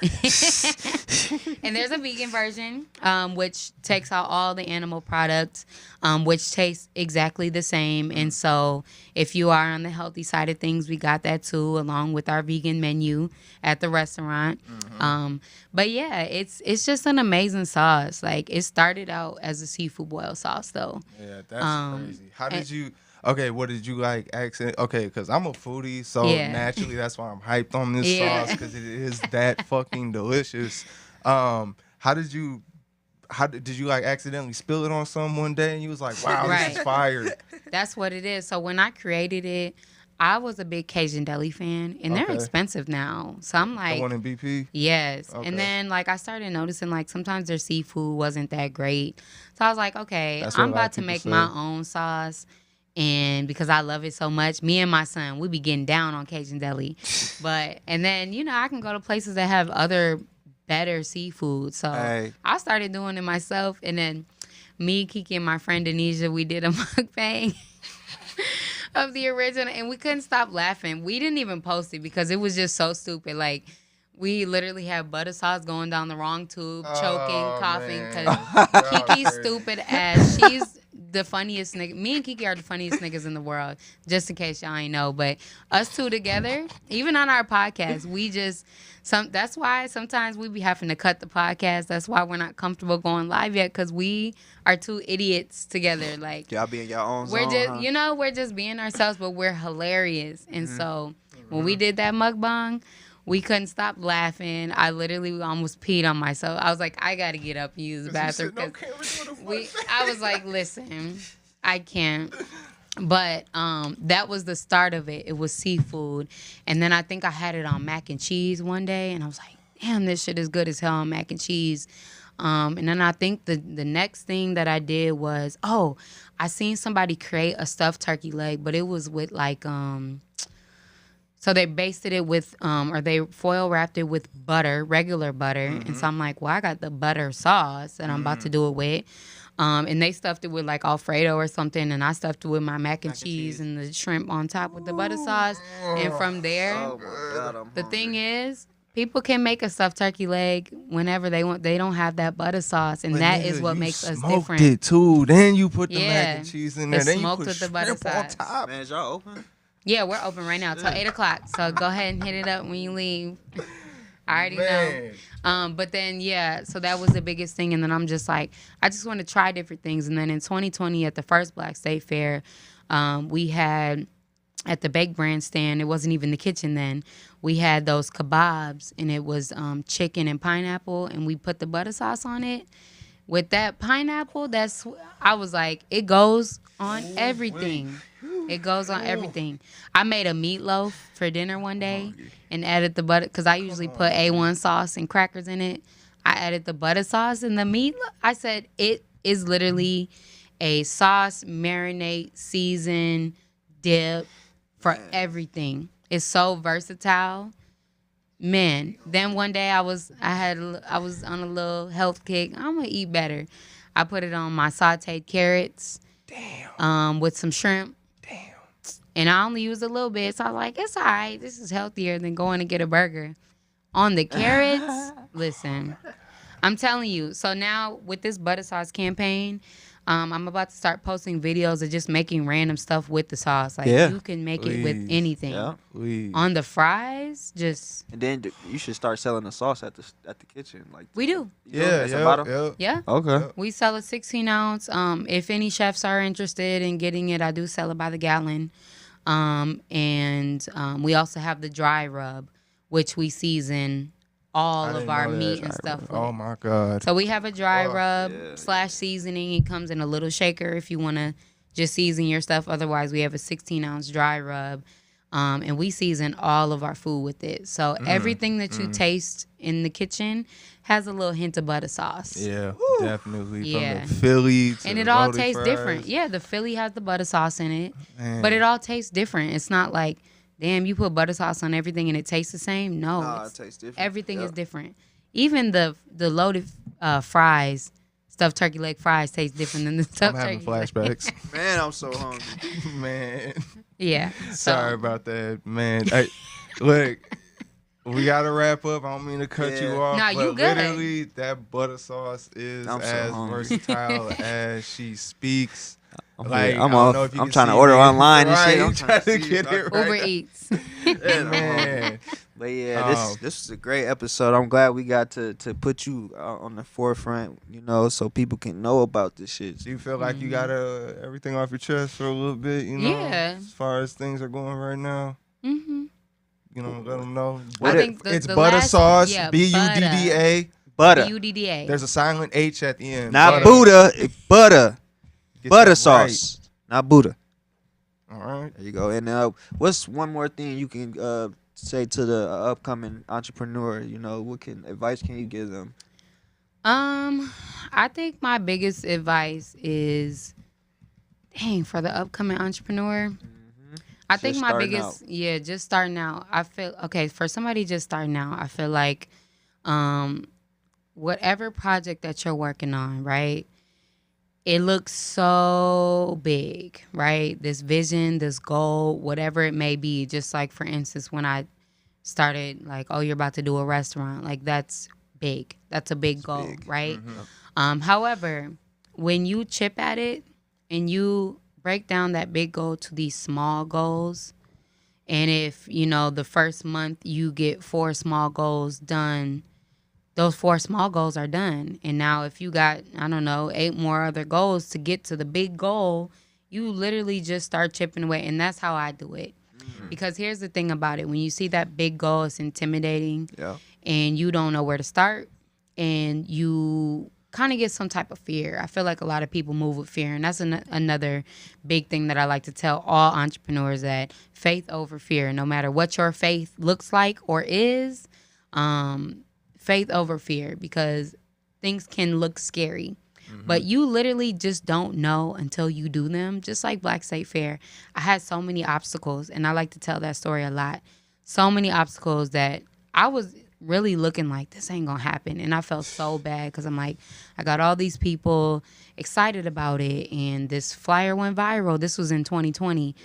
And there's a vegan version, which takes out all the animal products, which tastes exactly the same. And so if you are on the healthy side of things, we got that too, along with our vegan menu at the restaurant. But yeah, it's just an amazing sauce. Like, it started out as a seafood boil sauce, though. Yeah, that's crazy. How did you... Okay, what did you like accent? Okay, because I'm a foodie, so naturally that's why I'm hyped on this sauce, because it is that fucking delicious. How did you like accidentally spill it on some one day and you was like, wow, this is fire? That's what it is. So when I created it, I was a big Cajun Deli fan, and they're expensive now. So I'm like, the one in BP? Yes. Okay. And then like I started noticing like sometimes their seafood wasn't that great. So I was like, okay, I'm about to make my own sauce. And because I love it so much, me and my son, we be getting down on Cajun Deli. And then, you know, I can go to places that have other better seafood. So I started doing it myself. And then me, Kiki, and my friend Denisha, we did a mukbang of the original. And we couldn't stop laughing. We didn't even post it because it was just so stupid. Like, we literally had butter sauce going down the wrong tube, choking, coughing. Because Kiki's stupid ass. She's the funniest nigga. Me and Kiki are the funniest niggas in the world, just in case y'all ain't know. But us two together, even on our podcast, we just that's why sometimes we be having to cut the podcast. That's why we're not comfortable going live yet, because we are two idiots together. Like, Y'all be in your own we're zone, just huh? we're just being ourselves, but we're hilarious. And so when we did that mukbang, we couldn't stop laughing. I literally almost peed on myself. I was like, I gotta get up and use the bathroom. I was like, listen, I can't. But that was the start of it. It was seafood. And then I think I had it on mac and cheese one day, and I was like, damn, this shit is good as hell on mac and cheese. And then I think the next thing that I did was, I seen somebody create a stuffed turkey leg, but it was with like so they basted it with, or they foil wrapped it with butter, regular butter. And so I'm like, well, I got the butter sauce that I'm about to do it with. And they stuffed it with like Alfredo or something. And I stuffed it with my mac and cheese and the shrimp on top with the butter sauce. And from there, Oh my God, I'm the hungry. thing is, people can make a stuffed turkey leg whenever they want. They don't have that butter sauce. And that is what makes us different. It too. Then you put the Yeah. mac and cheese in there. It's Then you smoked put with the butter shrimp on sauce. top. Man, is y'all open? Yeah, we're open right now till 8 o'clock. So go ahead and hit it up when you leave. I already know. But then, so that was the biggest thing. And then I'm just like, I just want to try different things. And then in 2020 at the first Black State Fair, we had at the Bake Brand stand, it wasn't even the kitchen then, we had those kebabs, and it was chicken and pineapple, and we put the butter sauce on it. With that pineapple, I was like, it goes on everything. It goes on everything. I made a meatloaf for dinner one day and added the butter, because I usually put A1 sauce and crackers in it. I added the butter sauce and the meatloaf. I said, it is literally a sauce, marinade, season, dip for everything. It's so versatile. Man, then one day I was on a little health kick. I'm gonna eat better. I put it on my sauteed carrots. Damn. With some shrimp. Damn. And I only used a little bit, so I was like, it's all right. This is healthier than going to get a burger. On the carrots, listen, I'm telling you. So now with this butter sauce campaign, I'm about to start posting videos of just making random stuff with the sauce. Like, you can make it with anything. Yeah. On the fries, just. And then you should start selling the sauce at the kitchen. Like We do. Yeah. Okay. We sell a 16-ounce. If any chefs are interested in getting it, I do sell it by the gallon. And we also have the dry rub, which we season all of our meat and stuff with. Oh my God. So we have a dry rub / seasoning. It comes in a little shaker if you want to just season your stuff. Otherwise, we have a 16-ounce dry rub. And we season all of our food with it. So everything that you taste in the kitchen has a little hint of butter sauce. Yeah, definitely. Yeah. From the Philly to And the it all Roti tastes fries. different. Yeah, the Philly has the butter sauce in it. Man. But it all tastes different. It's not like, damn, you put butter sauce on everything and it tastes the same. No, Nah, it tastes different. everything is different. Even the loaded fries, stuffed turkey leg fries, taste different than the I'm stuffed having turkey leg. flashbacks. Man, I'm so hungry. Man. Yeah. Sorry about that, man. Hey, look, we gotta wrap up. I don't mean to cut you off. Nah, but you good. Literally, that butter sauce is I'm so as hungry. versatile as she speaks. I'm Like, I'm I don't off. know if you I'm can trying to see order me. online and Right, shit. I'm you trying to to get it right. Uber Eats. Man. But yeah, this is a great episode. I'm glad we got to put you on the forefront, so people can know about this shit. Do you feel like you got everything off your chest for a little bit, Yeah. as far as things are going right now? Mm-hmm. Let them know. I think it's the butter last- sauce, yeah, Budda. Butter, Budda. There's a silent H at the end. not Butter. Buddha. It's butter, Get butter that sauce, not Buddha. Right. All right. There you go. And what's one more thing you can say to the upcoming entrepreneur? What advice can you give them? I think my biggest advice is, for the upcoming entrepreneur. I think Just my starting biggest, out. just starting out. I feel for somebody just starting out. I feel like, whatever project that you're working on, right? It looks so big, right? This vision, this goal, whatever it may be. Just like, for instance, when I started, like, oh, you're about to do a restaurant. Like, that's big. That's a big goal, right? However, when you chip at it and you break down that big goal to these small goals, and if, the first month you get 4 small goals done, those 4 small goals are done. And now if you got, 8 more other goals to get to the big goal, you literally just start chipping away. And that's how I do it. Because here's the thing about it. When you see that big goal, it's intimidating. Yeah. And you don't know where to start. And you kind of get some type of fear. I feel like a lot of people move with fear. And that's another big thing that I like to tell all entrepreneurs, that faith over fear. No matter what your faith looks like or is, faith over fear, because things can look scary. But you literally just don't know until you do them. Just like Black State Fair, I had so many obstacles, and I like to tell that story a lot. So many obstacles that I was really looking like this ain't gonna happen, and I felt so bad because I'm like, I got all these people excited about it, and this flyer went viral. This was in 2020,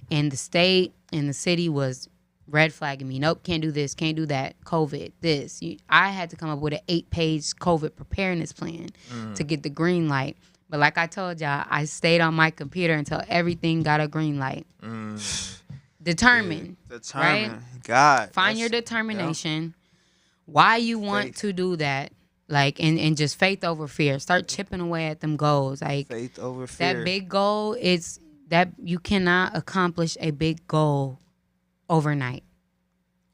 and the state and the city was red flagging me. Nope, can't do this, can't do that. COVID, this. I had to come up with an 8-page COVID preparedness plan to get the green light. But like I told y'all, I stayed on my computer until everything got a green light. Determined. Right? God. Find your determination. Why you want to do that. Like, and just faith over fear. Start chipping away at them goals. Like, faith over fear. That big goal, it's that you cannot accomplish a big goal overnight.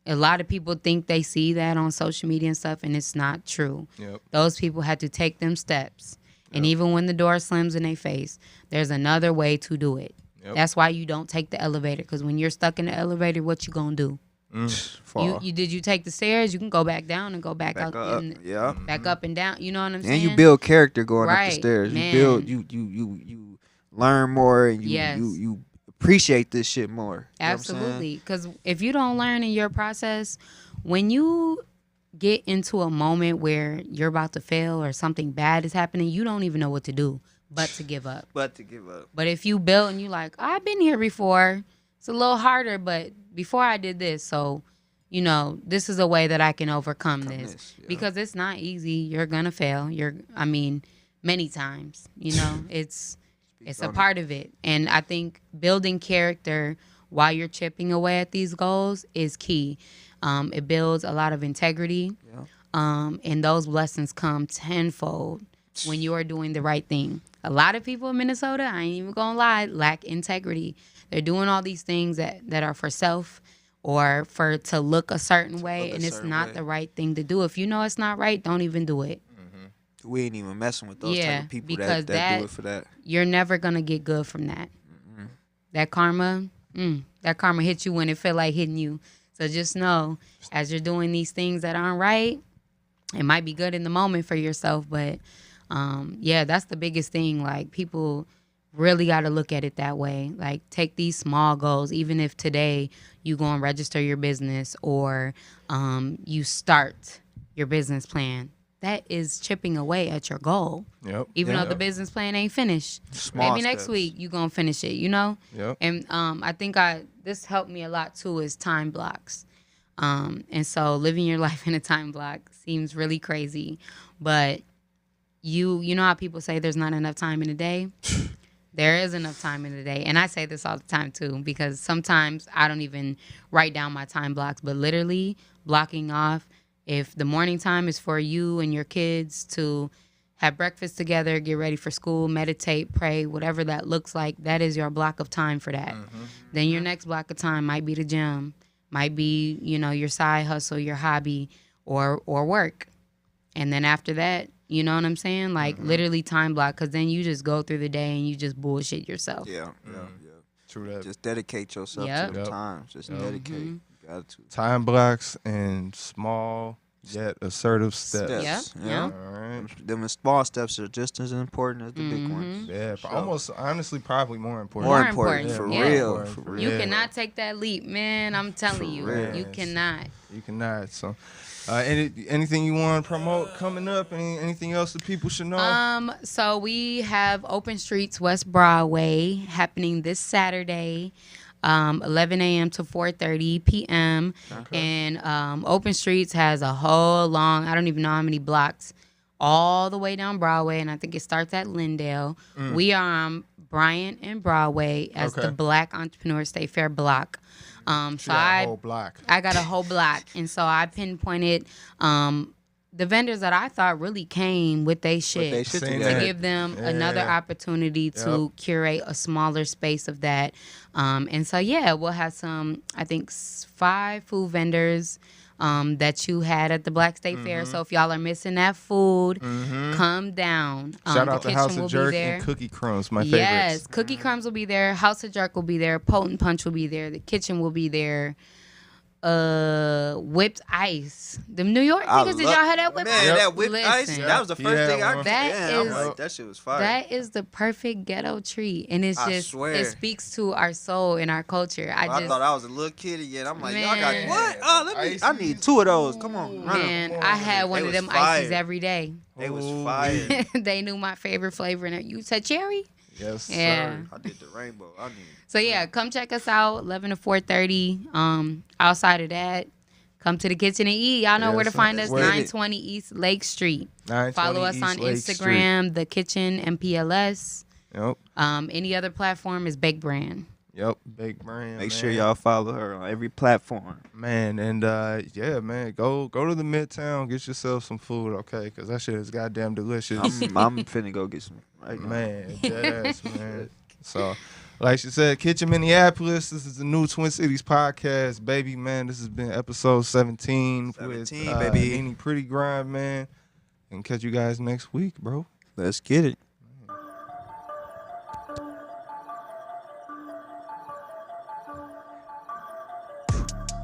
A lot of people think they see that on social media and stuff, and it's not true. Those people had to take them steps. And even when the door slams in their face, there's another way to do it. That's why you don't take the elevator, because when you're stuck in the elevator, what you gonna do? Did you take the stairs? You can go back down and go back out, back up and down. You know what I'm saying? And you build character going up the stairs. Man. You build, you learn more, and you appreciate this shit more. Absolutely, because if you don't learn in your process, when you get into a moment where you're about to fail or something bad is happening, you don't even know what to do but to give up. But if you build and you like, I've been here before, it's a little harder, but before I did this, so this is a way that I can overcome this. Because it's not easy. You're gonna fail. Many times. It's a part of it. And I think building character while you're chipping away at these goals is key. It builds a lot of integrity. And those blessings come tenfold when you are doing the right thing. A lot of people in Minnesota, I ain't even gonna lie, lack integrity. They're doing all these things that are for self or to look a certain way, and it's not the right thing to do. If you know it's not right, don't even do it. We ain't even messing with those type of people that do it for that. You're never gonna get good from that. That karma hits you when it feel like hitting you. So just know, as you're doing these things that aren't right, it might be good in the moment for yourself, but that's the biggest thing. Like, people really got to look at it that way. Like, take these small goals, even if today you go and register your business or you start your business plan. That is chipping away at your goal. Even though the business plan ain't finished. Maybe next week you gonna finish it, And I think this helped me a lot too, is time blocks. And so living your life in a time block seems really crazy, but you know how people say there's not enough time in a day? There is enough time in a day. And I say this all the time too, because sometimes I don't even write down my time blocks, but literally blocking off. If the morning time is for you and your kids to have breakfast together, get ready for school, meditate, pray, whatever that looks like, that is your block of time for that. Then your next block of time might be the gym, might be, your side hustle, your hobby, or work. And then after that, you know what I'm saying? Like, literally time block, because then you just go through the day and you just bullshit yourself. True that. Just dedicate yourself to the time. Just dedicate. Time blocks and small yet assertive steps. All right. Them small steps are just as important as the big ones. Yeah, almost honestly probably more important. More important, for real. You cannot take that leap, man. I'm telling you. You cannot. You cannot. So anything you want to promote coming up? Anything else that people should know? So we have Open Streets West Broadway happening this Saturday. 11 a.m. to 4:30 p.m. And Open Streets has a whole long, I don't even know how many blocks, all the way down Broadway, and I think it starts at Lindale. We are on Bryant and Broadway as the Black Entrepreneur State Fair block. So a whole block. I got a whole block, and so I pinpointed the vendors that I thought really came with their shit to give them another opportunity to curate a smaller space of that. And so, we'll have some, I think, 5 food vendors that you had at the Black State Fair. So if y'all are missing that food, come down. Shout out to House of Jerk and Cookie Crumbs, my favorites. Yes, Cookie Crumbs will be there. House of Jerk will be there. Potent Punch will be there. The Kitchen will be there. Whipped ice. The New York niggas, did y'all have that whipped ice? Man, that whipped ice, that was the first thing I got. That shit was fire. That is the perfect ghetto treat. And it's just, it speaks to our soul and our culture. I thought I was a little kid again. I'm like, y'all got what? Oh, I need 2 of those. Come on. Man, I had one of them ices every day. They was fire. They knew my favorite flavor. And you said cherry? Yes, sir. I did the rainbow. So come check us out 11 to 4:30. Outside of that, come to the kitchen and eat. Y'all know where to find us. 920 East Lake Street. Follow us on Instagram, The Kitchen MPLS. Yep. Any other platform is Bake Brand. Yep, Bake Brand. Make sure y'all follow her on every platform. Man, and man, go to the Midtown, get yourself some food, okay? Because that shit is goddamn delicious. I'm finna go get some right now. Man, deadass, man. So, like she said, Kitchen Minneapolis, this is the new Twin Cities podcast, baby, man. This has been episode 17 with baby. NINI Pretty Grind, man. And catch you guys next week, bro. Let's get it.